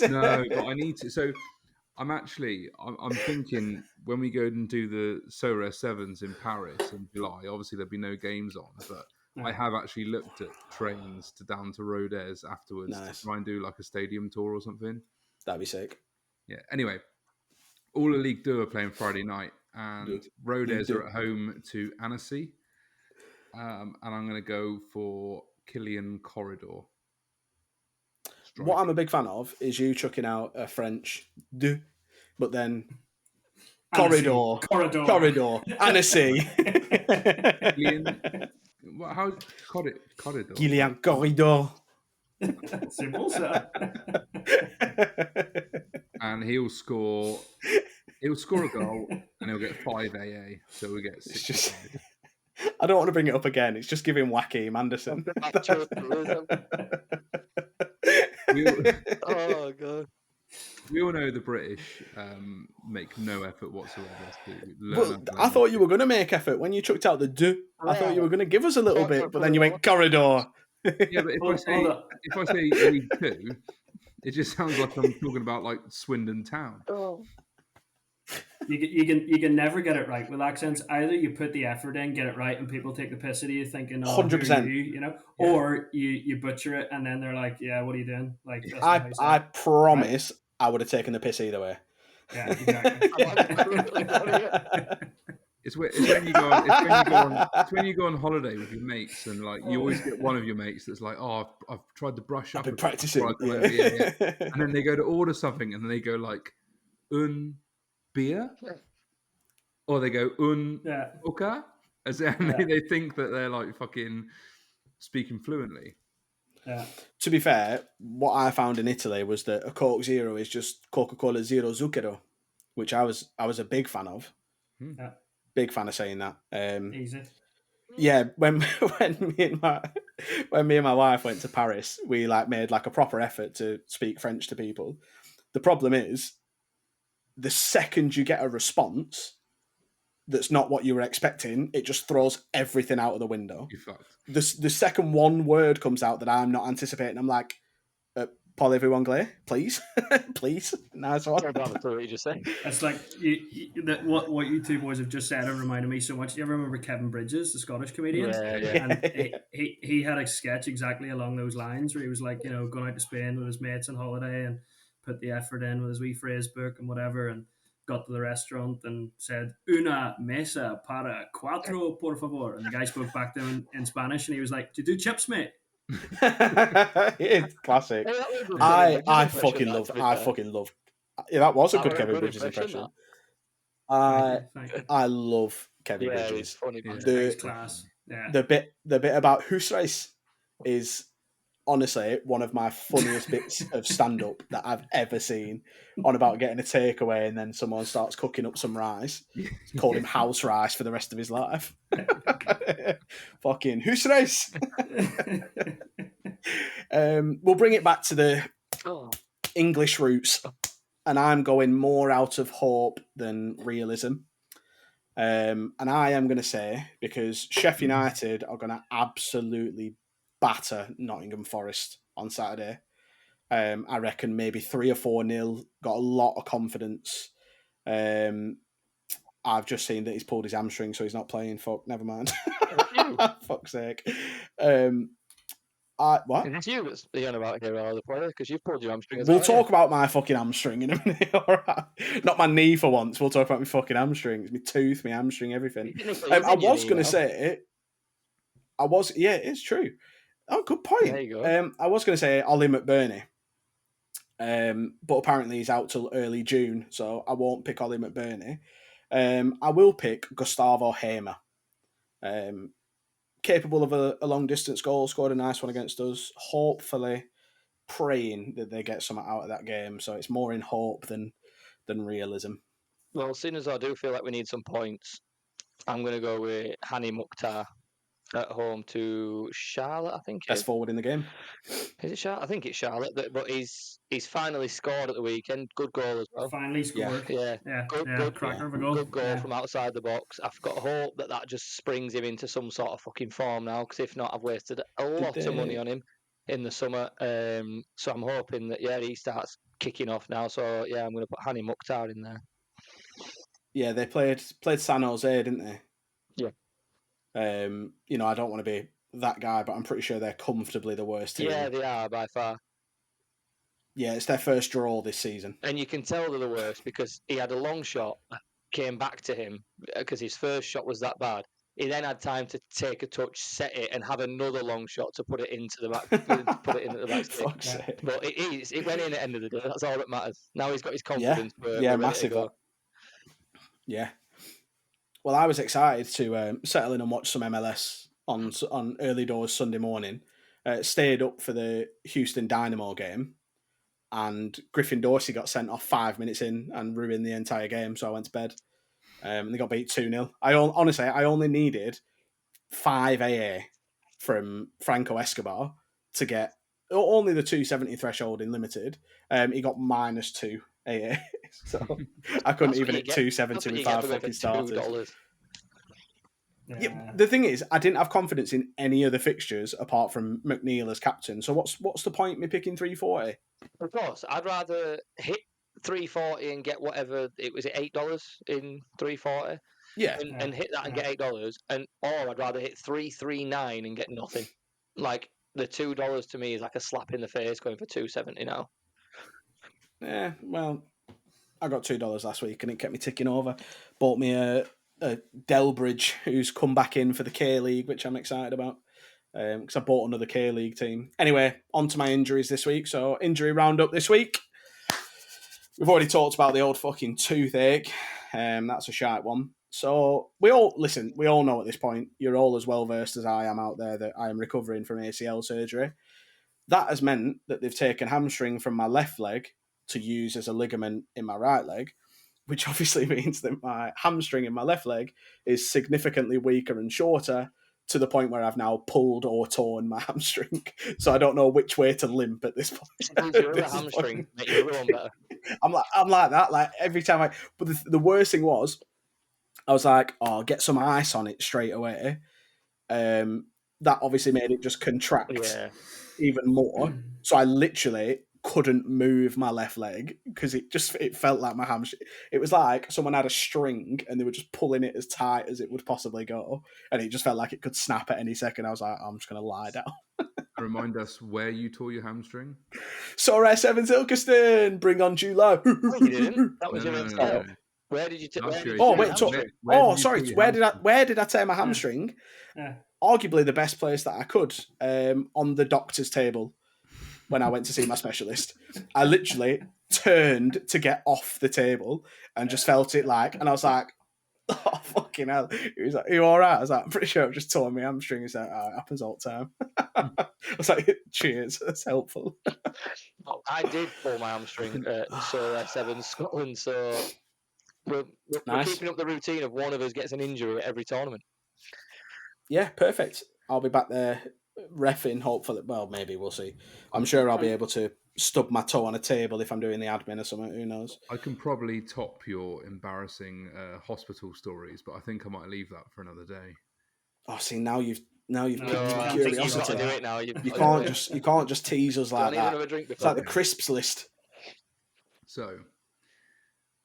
No, but I need to. So I'm thinking when we go and do the Sora Sevens in Paris in July, obviously there'll be no games on, but I have actually looked at trains down to Rodez afterwards to try and do like a stadium tour or something. That'd be sick. Yeah. Anyway, all the League Two are playing Friday night, and Rodez Two. are at home to Annecy. And I'm going to go for Killian Corridor. What I'm a big fan of is you chucking out a French "de," but then corridor, Annecy. How corridor? Killian Corridor. Simple, sir. And he'll score a goal and he'll get 5 AA, so we get 6. I don't want to bring it up again. It's just giving Joachim Anderson. Oh god. We all know the British make no effort whatsoever. I thought you were going to make effort when you chucked out the "de." I thought you were going to give us a little bit, but then you went corridor. Yeah, but if I say League Two, it just sounds like I'm talking about like Swindon Town. Oh. You can never get it right with accents. Either you put the effort in, get it right, and people take the piss out of you, thinking, "Oh, 100%." you know," or you butcher it, and then they're like, "Yeah, what are you doing?" Like, that's not how you say I it. promise I would have taken the piss either way. Yeah, exactly. It's when you go on holiday with your mates, and like you always get one of your mates that's like, "Oh, I've tried to brush up. I've been practicing." Yeah. And then they go to order something, and then they go like, "Un beer," or they go "un oka," as they think that they're like fucking speaking fluently. Yeah. To be fair, what I found in Italy was that a Coke Zero is just Coca-Cola Zero Zucchero, which I was a big fan of. Yeah. Big fan of saying that. Easy. Yeah, when me and my wife went to Paris, we like made like a proper effort to speak French to people. The problem is, the second you get a response that's not what you were expecting, it just throws everything out of the window. You fucked. The second one word comes out that I'm not anticipating, I'm like, Parlez-vous anglais, please? Please? Nice one. I don't have a clue what you just saying. It's like what you two boys have just said have reminded me so much. Do you ever remember Kevin Bridges, the Scottish comedian? Yeah. And he had a sketch exactly along those lines where he was like, going out to Spain with his mates on holiday and put the effort in with his wee phrase book and whatever, and got to the restaurant and said, "Una mesa para cuatro, por favor." And the guy spoke back to him in Spanish, and he was like, "Do you do chips, mate?" It's classic. I fucking love. Yeah, that was a good Kevin Bridges impression. I love Kevin Bridges. It's funny. It's class. Yeah. The bit about Husreis is honestly one of my funniest bits of stand-up that I've ever seen. On about getting a takeaway and then someone starts cooking up some rice. Called him house rice for the rest of his life. Fucking Husreis. We'll bring it back to the English roots, and I'm going more out of hope than realism. And I am going to say, because Sheffield United are going to absolutely batter Nottingham Forest on Saturday. I reckon maybe 3 or 4-0. Got a lot of confidence. I've just seen that he's pulled his hamstring, so he's not playing. Fuck, never mind. Fuck's sake. What? Is this you that's on about here, or the player? Because you've pulled your hamstring as We'll well. talk about my fucking hamstring in a minute. All right. Not my knee for once. We'll talk about my fucking hamstrings, my tooth, my hamstring, everything. I was going to say it. Yeah, it's true. Oh, good point. There you go. I was going to say Ollie McBurney, but apparently he's out till early June, so I won't pick Ollie McBurney. I will pick Gustavo Hamer. Capable of a long-distance goal, scored a nice one against us. Hopefully, praying that they get something out of that game. So it's more in hope than realism. Well, seeing as I do feel like we need some points, I'm going to go with Hani Mukhtar at home to Charlotte, I think. Best forward in the game. Is it Charlotte? I think it's Charlotte, but he's finally scored at the weekend. Good goal as well. Finally scored. Yeah. Good cracker of a goal. Good goal from outside the box. I've got hope that just springs him into some sort of fucking form now, because if not, I've wasted a lot of money on him in the summer. So I'm hoping that, he starts kicking off now. So, I'm going to put Hani Mukhtar in there. Yeah, they played San Jose, didn't they? Yeah. I don't want to be that guy, but I'm pretty sure they're comfortably the worst team. Yeah, they are by far. Yeah, it's their first draw this season. And you can tell they're the worst because he had a long shot, came back to him because his first shot was that bad. He then had time to take a touch, set it, and have another long shot to put it into the back, put it into the back stick. Fuck's sake. But it went in at the end of the day. That's all that matters. Now he's got his confidence. Yeah, We're ready massive. to go. Yeah. Well, I was excited to settle in and watch some MLS on early doors Sunday morning. Stayed up for the Houston Dynamo game, and Griffin Dorsey got sent off 5 minutes in and ruined the entire game. So I went to bed. And they got beat 2-0. Honestly, I only needed 5 AA from Franco Escobar to get only the 270 threshold in limited. He got -2 AA. So I couldn't even hit 270 with 5 fucking starters. Yeah, the thing is, I didn't have confidence in any other fixtures apart from McNeil as captain. So what's the point in me picking 340? Of course, I'd rather hit 340 and get whatever it was, $8 in 340. Yeah, and hit that and get $8, or I'd rather hit 339 and get nothing. Like the $2 to me is like a slap in the face going for 270 now. Yeah, well, I got $2 last week and it kept me ticking over. Bought me a Delbridge who's come back in for the K League, which I'm excited about because I bought another K League team. Anyway, on to my injuries this week. So injury roundup this week. We've already talked about the old fucking toothache. That's a shite one. So we all know at this point, you're all as well versed as I am out there that I am recovering from ACL surgery. That has meant that they've taken hamstring from my left leg to use as a ligament in my right leg, which obviously means that my hamstring in my left leg is significantly weaker and shorter to the point where I've now pulled or torn my hamstring. So I don't know which way to limp at this point. Your other hamstring make your other one better. I'm like that. Like every time but the worst thing was, I was like, oh, get some ice on it straight away. That obviously made it just contract even more. So I literally couldn't move my left leg because it felt like my hamstring. It was like someone had a string and they were just pulling it as tight as it would possibly go, and it just felt like it could snap at any second. I was like, I'm just going to lie down. Remind us where you tore your hamstring. Sorry, Sevens Ilkeston, bring on July. No, you didn't. That was your next style. Where did you? Where did I tear my hamstring? Arguably the best place that I could, on the doctor's table. When I went to see my specialist, I literally turned to get off the table and just felt it and I was like, oh, fucking hell. He was like, are you all right? I was like, I'm pretty sure I've just torn my hamstring. He's like, oh, it happens all the time. I was like, cheers, that's helpful. I did pull my hamstring at Surrey 7 Scotland, so we're keeping up the routine of one of us gets an injury at every tournament. Yeah, perfect. I'll be back there reffing, hopefully. Well, maybe we'll see. I'm sure I'll be able to stub my toe on a table if I'm doing the admin or something. Who knows? I can probably top your embarrassing hospital stories, but I think I might leave that for another day. Oh, see, now you've piqued my curiosity. You've got to do it now. You can't just tease us like that. It's like the crisps list. So,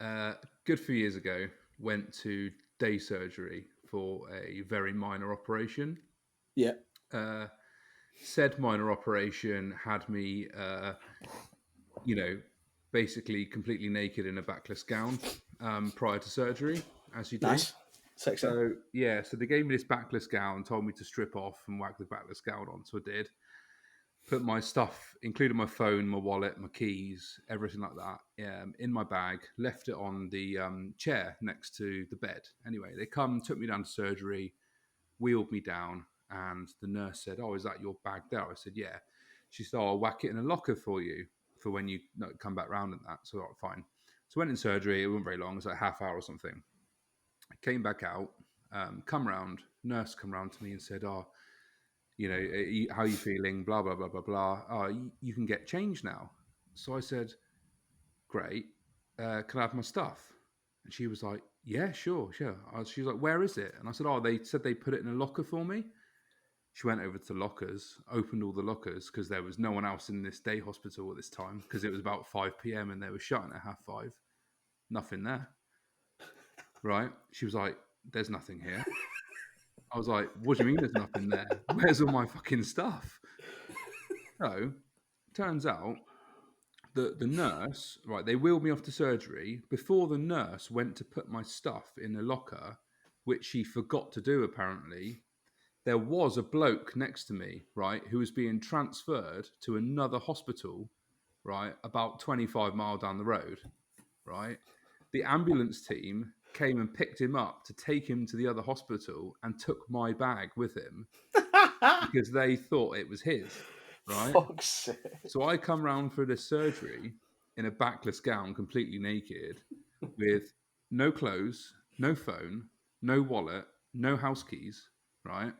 good few years ago, went to day surgery for a very minor operation. Yeah. Said minor operation had me, basically completely naked in a backless gown prior to surgery, as you do. Nice. Sexy. So they gave me this backless gown, told me to strip off and whack the backless gown on, so I did. Put my stuff, including my phone, my wallet, my keys, everything like that, in my bag, left it on the chair next to the bed. Anyway, they took me down to surgery, wheeled me down, and the nurse said, oh, is that your bag there? I said, yeah. She said, oh, I'll whack it in a locker for you for when you come back round and that. So, all right, fine. So I went in surgery. It wasn't very long. It was like half hour or something. I came back out, come round, nurse come round to me and said, oh, how are you feeling? Blah, blah, blah, blah, blah. Oh, you can get changed now. So I said, great. Can I have my stuff? And she was like, yeah, sure. She was like, where is it? And I said, oh, they said they put it in a locker for me. She went over to the lockers, opened all the lockers because there was no one else in this day hospital at this time because it was about 5 p.m. and they were shutting at 5:30. Nothing there. Right? She was like, there's nothing here. I was like, what do you mean there's nothing there? Where's all my fucking stuff? So, turns out, the nurse, right, they wheeled me off to surgery. Before the nurse went to put my stuff in a locker, which she forgot to do apparently, there was a bloke next to me, right, who was being transferred to another hospital, right, about 25 mile down the road, right? The ambulance team came and picked him up to take him to the other hospital and took my bag with him because they thought it was his, right? Fuck's sake. So I come round for this surgery in a backless gown, completely naked, with no clothes, no phone, no wallet, no house keys, right?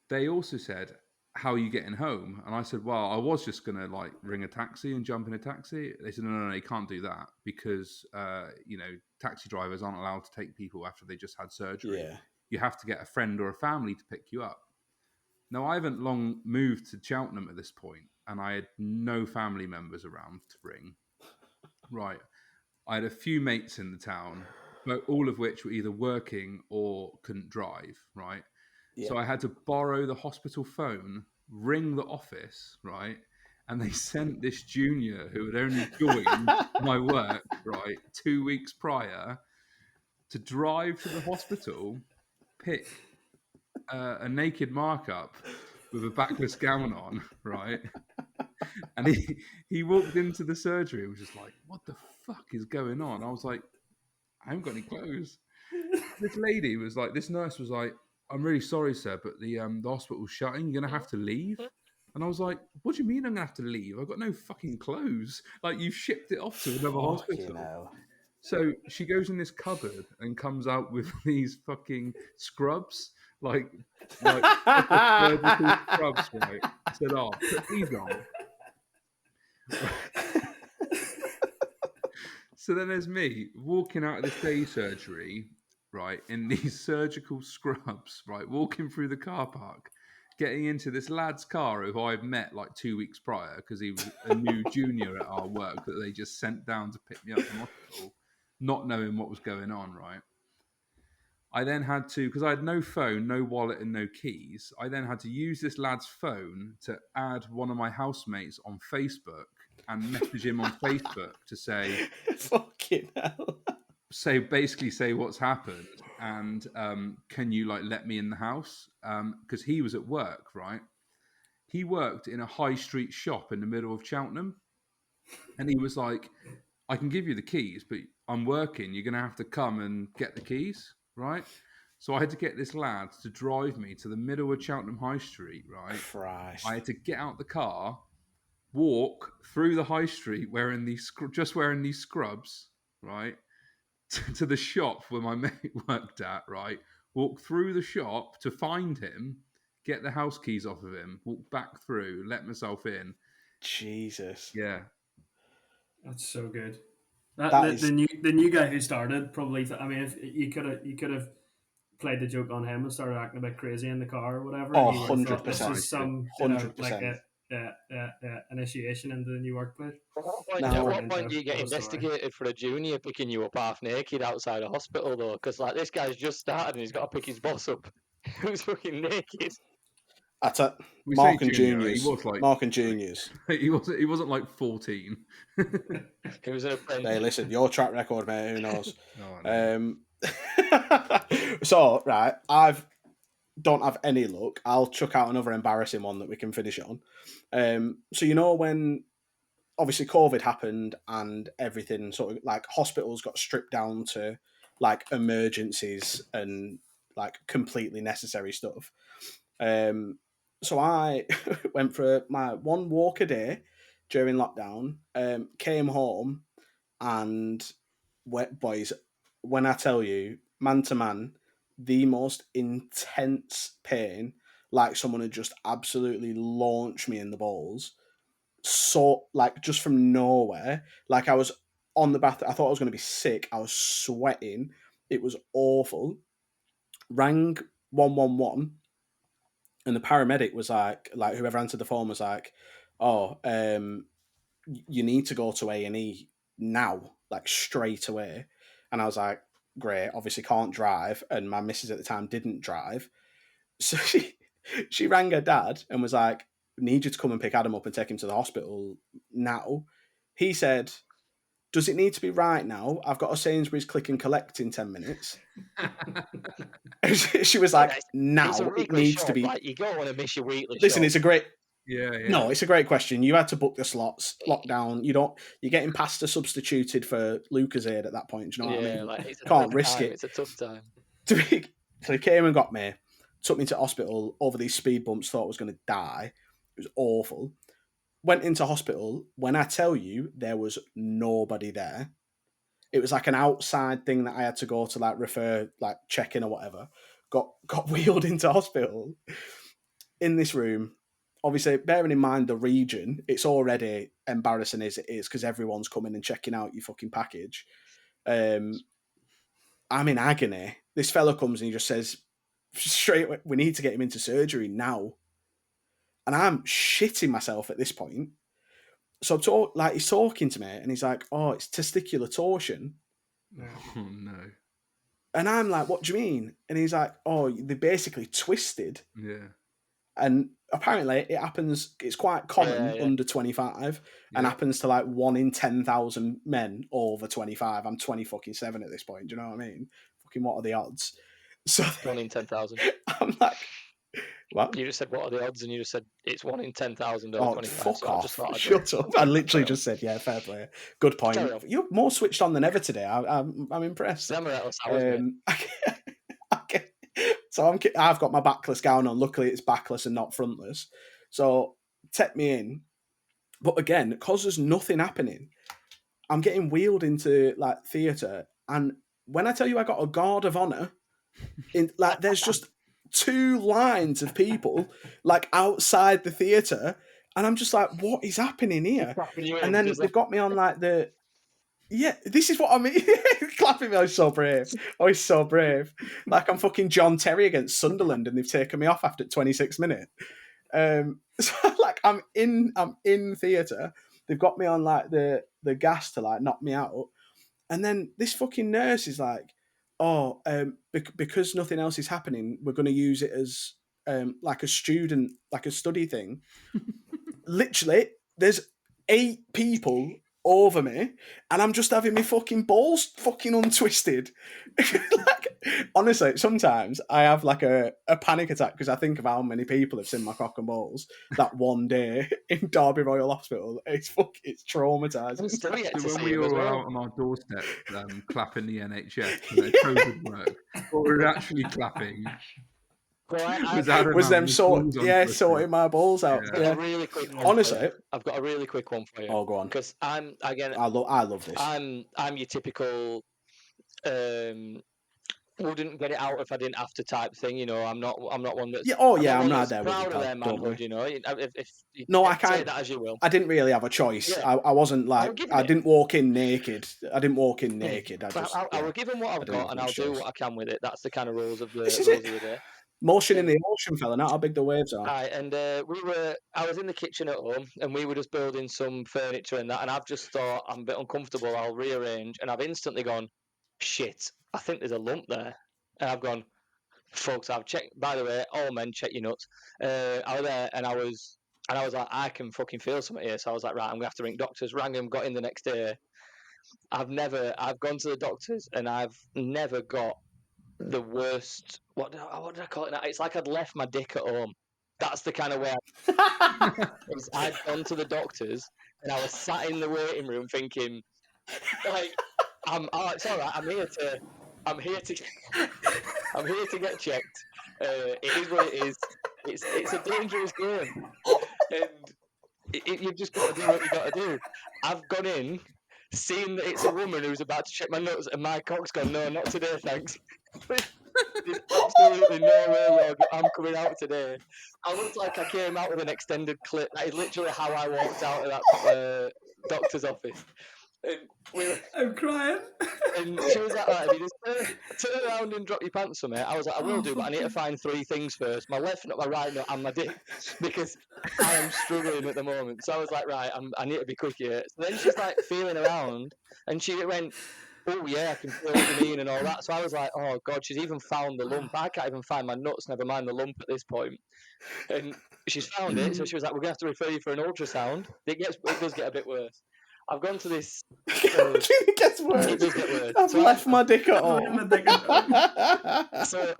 They also said, how are you getting home? And I said, well, I was just going to like ring a taxi and jump in a taxi. They said, no, you can't do that because, taxi drivers aren't allowed to take people after they just had surgery. Yeah. You have to get a friend or a family to pick you up. Now, I haven't long moved to Cheltenham at this point, and I had no family members around to ring. Right. I had a few mates in the town, but all of which were either working or couldn't drive, right? Yeah. So I had to borrow the hospital phone, ring the office, right? And they sent this junior who had only joined my work, right, 2 weeks prior, to drive to the hospital, pick a naked markup with a backless gown on, right? And he walked into the surgery and was just like, what the fuck is going on? I was like, I haven't got any clothes. This lady was like, this nurse was like, I'm really sorry, sir, but the hospital's shutting. You're going to have to leave. And I was like, what do you mean I'm going to have to leave? I've got no fucking clothes. Like, you've shipped it off to another hospital. Hell. So she goes in this cupboard and comes out with these fucking scrubs, like surgical scrubs, right? I said, oh, put these on. So then there's me walking out of this day surgery, right, in these surgical scrubs, right, walking through the car park, getting into this lad's car who I've met like 2 weeks prior because he was a new junior at our work that they just sent down to pick me up from hospital, not knowing what was going on, right? I then had to, because I had no phone, no wallet, and no keys, I then had to use this lad's phone to add one of my housemates on Facebook and message him on Facebook to say, fucking hell. basically say what's happened and can you like let me in the house? Because he was at work, right? He worked in a high street shop in the middle of Cheltenham. And he was like, I can give you the keys, but I'm working. You're going to have to come and get the keys, right? So I had to get this lad to drive me to the middle of Cheltenham High Street, right? Christ. I had to get out the car, walk through the high street wearing these scrubs, right? To the shop where my mate worked at, right? Walk through the shop to find him, get the house keys off of him, walk back through, let myself in. Jesus. Yeah. That's so good. That The new guy who started probably. I mean, if you could have played the joke on him and started acting a bit crazy in the car or whatever. Oh, He would have thought this 100%. is some 100%. initiation into the new workplace. At what point do you get investigated for a junior picking you up half naked outside a hospital though? Because like this guy's just started and he's got to pick his boss up who's fucking naked. Mark and junior, juniors. he was like Mark and juniors. He wasn't like 14. He was an apprentice. Hey, listen, your track record, mate. Who knows? Oh, So right, don't have any luck. I'll chuck out another embarrassing one that we can finish on. So when obviously COVID happened and everything sort of like hospitals got stripped down to like emergencies and like completely necessary stuff. So I went for my one walk a day during lockdown, came home and boys, when I tell you, man to man, the most intense pain, like someone had just absolutely launched me in the balls. So, like, just from nowhere, like I was on the bath, I thought I was going to be sick. I was sweating. It was awful. Rang 111, and the paramedic was like whoever answered the phone was like, "Oh, you need to go to A&E now, like straight away." And I was like, "Great, obviously can't drive," and my missus at the time didn't drive, so she rang her dad and was like, need you to come and pick Adam up and take him to the hospital now. He said, does it need to be right now? I've got a Sainsbury's click and collect in 10 minutes. She was like, now It's a it weekly needs shop. to be. Like, you don't want to miss your weekly Listen, shop. it's a great. Yeah. No, it's a great question. You had to book the slots, lockdown. You're getting pasta substituted for Lucozade at that point. Do you know what I mean? Like, it's a Can't tough risk time. it. It's a tough time. So he came and got me, took me to hospital over these speed bumps, thought I was going to die. It was awful. Went into hospital. When I tell you, there was nobody there. It was like an outside thing that I had to go to, like, refer, like, check in or whatever. Got wheeled into hospital in this room. Obviously, bearing in mind the region, it's already embarrassing as it is because everyone's coming and checking out your fucking package. I'm in agony. This fella comes and he just says, straight, we need to get him into surgery now. And I'm shitting myself at this point. So he's talking to me and he's like, oh, it's testicular torsion. Oh, no. And I'm like, what do you mean? And he's like, oh, they basically twisted. Yeah. And apparently it happens, it's quite common under 25 and happens to like 1 in 10,000 men over 25. I'm 27 at this point. Do you know what I mean? Fucking what are the odds? So 1 in 10,000. I'm like, what? You just said, what are the odds? And you just said, it's 1 in 10,000 over Oh, 25. fuck so off. I just thought Shut up. I literally just said, yeah, fair play. Good point. You're more switched on than ever today. I'm impressed. So I've got my backless gown on. Luckily, it's backless and not frontless. So take me in. But again, because there's nothing happening, I'm getting wheeled into like theatre. And when I tell you I got a guard of honour, there's just 2 lines of people like outside the theatre. And I'm just like, what is happening here? And then they've got me on like this is what I mean. Clapping me, I was so brave. Like I'm fucking John Terry against Sunderland and they've taken me off after 26 minutes. So like I'm in theatre. They've got me on like the gas to like knock me out. And then this fucking nurse is like, oh, because nothing else is happening, we're going to use it as like a student, like a study thing. Literally, there's 8 people over me and I'm just having my fucking balls fucking untwisted. Like, honestly, sometimes I have like a panic attack because I think of how many people have seen my cock and balls that one day in Derby Royal Hospital. It's traumatizing. So when we were out on our doorstep clapping the NHS for their COVID work, what we were actually clapping was them sorting my balls out. Yeah. A really quick one. Honestly, I've got a really quick one for you. Oh, go on. Because I love this. I'm your typical wouldn't get it out if I didn't have to type thing. You know, I'm not one that's I'm not there proud with of their manhood. You know, if no, I can't. Take that as you will. I didn't really have a choice. Yeah. I wasn't like I didn't walk in naked. I will give them what I've got, and I'll do what I can with it. That's the kind of rules of the day. Motion in the ocean, fella, not how big the waves are. Right, and I was in the kitchen at home, and we were just building some furniture and that, and I've just thought, I'm a bit uncomfortable, I'll rearrange, and I've instantly gone, shit, I think there's a lump there. And I've gone, folks, I've checked, by the way, all men, check your nuts. I was there, and I was like, I can fucking feel something here, so I was like, right, I'm going to have to ring doctors. Rang them, got in the next day. I've gone to the doctors, and I've never got the worst. What did I call it now? It's like I'd left my dick at home. That's the kind of way I'd gone to the doctors and I was sat in the waiting room thinking, like, it's all right. I'm here to get checked. It is what it is. It's a dangerous game, and you've just got to do what you got to do. I've gone in, seen that it's a woman who's about to check my nuts, and my cock's gone, no, not today, thanks. There's absolutely no way I'm coming out today. I looked like I came out with an extended clip. That is literally how I walked out of that doctor's office. And I'm crying. And she was like, right, if you just turn around and drop your pants for me. I was like, I will do, but I need to find 3 things first. My left nut, my right nut, and my dick. Because I am struggling at the moment. So I was like, right, I need to be quick here. So then she's like feeling around, and she went, oh yeah, I can feel what you mean and all that. So I was like, oh God, she's even found the lump. I can't even find my nuts, never mind the lump at this point. And she's found it, so she was like, we're going to have to refer you for an ultrasound. It does get a bit worse. I've gone to this... it gets worse. It does get worse. I've left my dick at home. So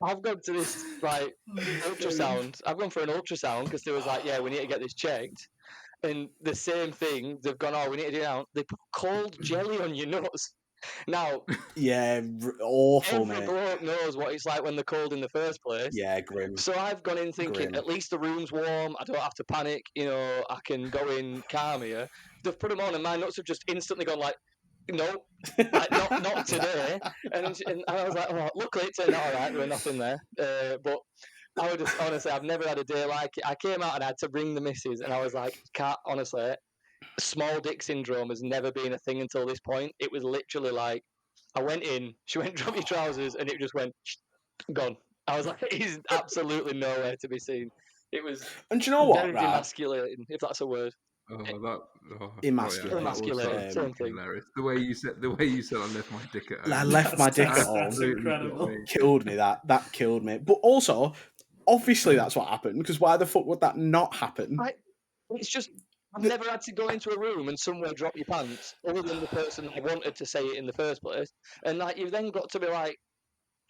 I've gone to this like ultrasound. I've gone for an ultrasound because they was like, yeah, we need to get this checked. And the same thing, they've gone, oh, we need to do it now. They put cold jelly on your nuts. Now, yeah, awful, every mate. bloke knows what it's like when they're cold in the first place. Yeah, grim. So I've gone in thinking, Grim. at least the room's warm. I don't have to panic. You know, I can go in calm here. They've put them on, and my nuts have just instantly gone like, no, like, not today. And I was like, oh, luckily it turned out all right. There was nothing there. But I would just, honestly, I've never had a day like it. I came out and I had to bring the missus, and I was like, honestly, small dick syndrome has never been a thing until this point. It was literally like, I went in, she went, drop your trousers, and it just went, gone. I was like, he's absolutely nowhere to be seen. It was and do you know what, very demasculating, if that's a word. Emasculating. Same thing. Hilarious. The way you said, I left my dick at home. I left my dick at home. That's incredible. Killed me. That killed me. But also, obviously, that's what happened. Because why the fuck would that not happen? It's just, I've never had to go into a room and somewhere drop your pants, other than the person that wanted to say it in the first place. And like, you've then got to be like,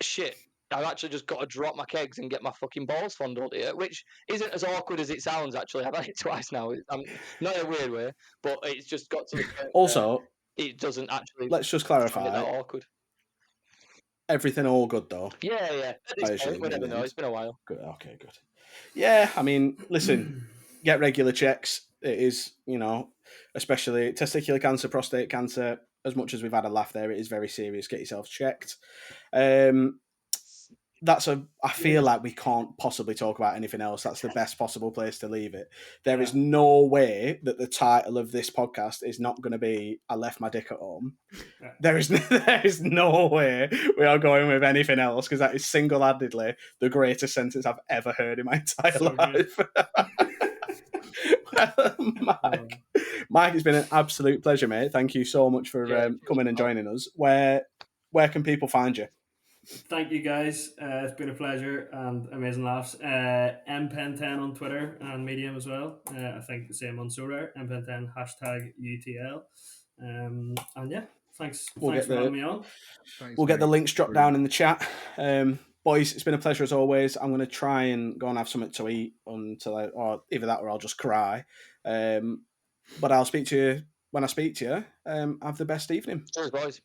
shit, I've actually just got to drop my kegs and get my fucking balls fondled here, which isn't as awkward as it sounds, actually. I've had it twice now. I'm not in a weird way, but it's just got to the point also, it doesn't actually... Let's just clarify. Find it that awkward. Everything all good, though? Yeah. At this point, we never know. It's been a while. Good. Okay, good. Yeah, I mean, listen, get regular checks. It is, you know, especially testicular cancer, prostate cancer, as much as we've had a laugh there, it is very serious. Get yourself checked. I feel like we can't possibly talk about anything else. That's the best possible place to leave it. There is no way that the title of this podcast is not going to be "I left my dick at home." Yeah. There is no way we are going with anything else, because that is single-handedly the greatest sentence I've ever heard in my entire life. Mike, it's been an absolute pleasure, mate. Thank you so much for coming and joining us. Where can people find you? Thank you, guys. It's been a pleasure and amazing laughs. MPen10 on Twitter and Medium as well. I think the same on Sorare. MPen10 #UTL. And yeah, thanks for having me on. We'll get the links dropped down in the chat. Boys, it's been a pleasure as always. I'm going to try and go and have something to eat or either that or I'll just cry. But I'll speak to you when I speak to you. Have the best evening. Cheers, boys.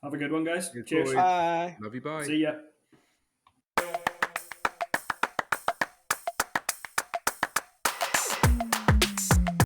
Have a good one, guys. Good Cheers. boys. Bye. Love you. Bye. See ya.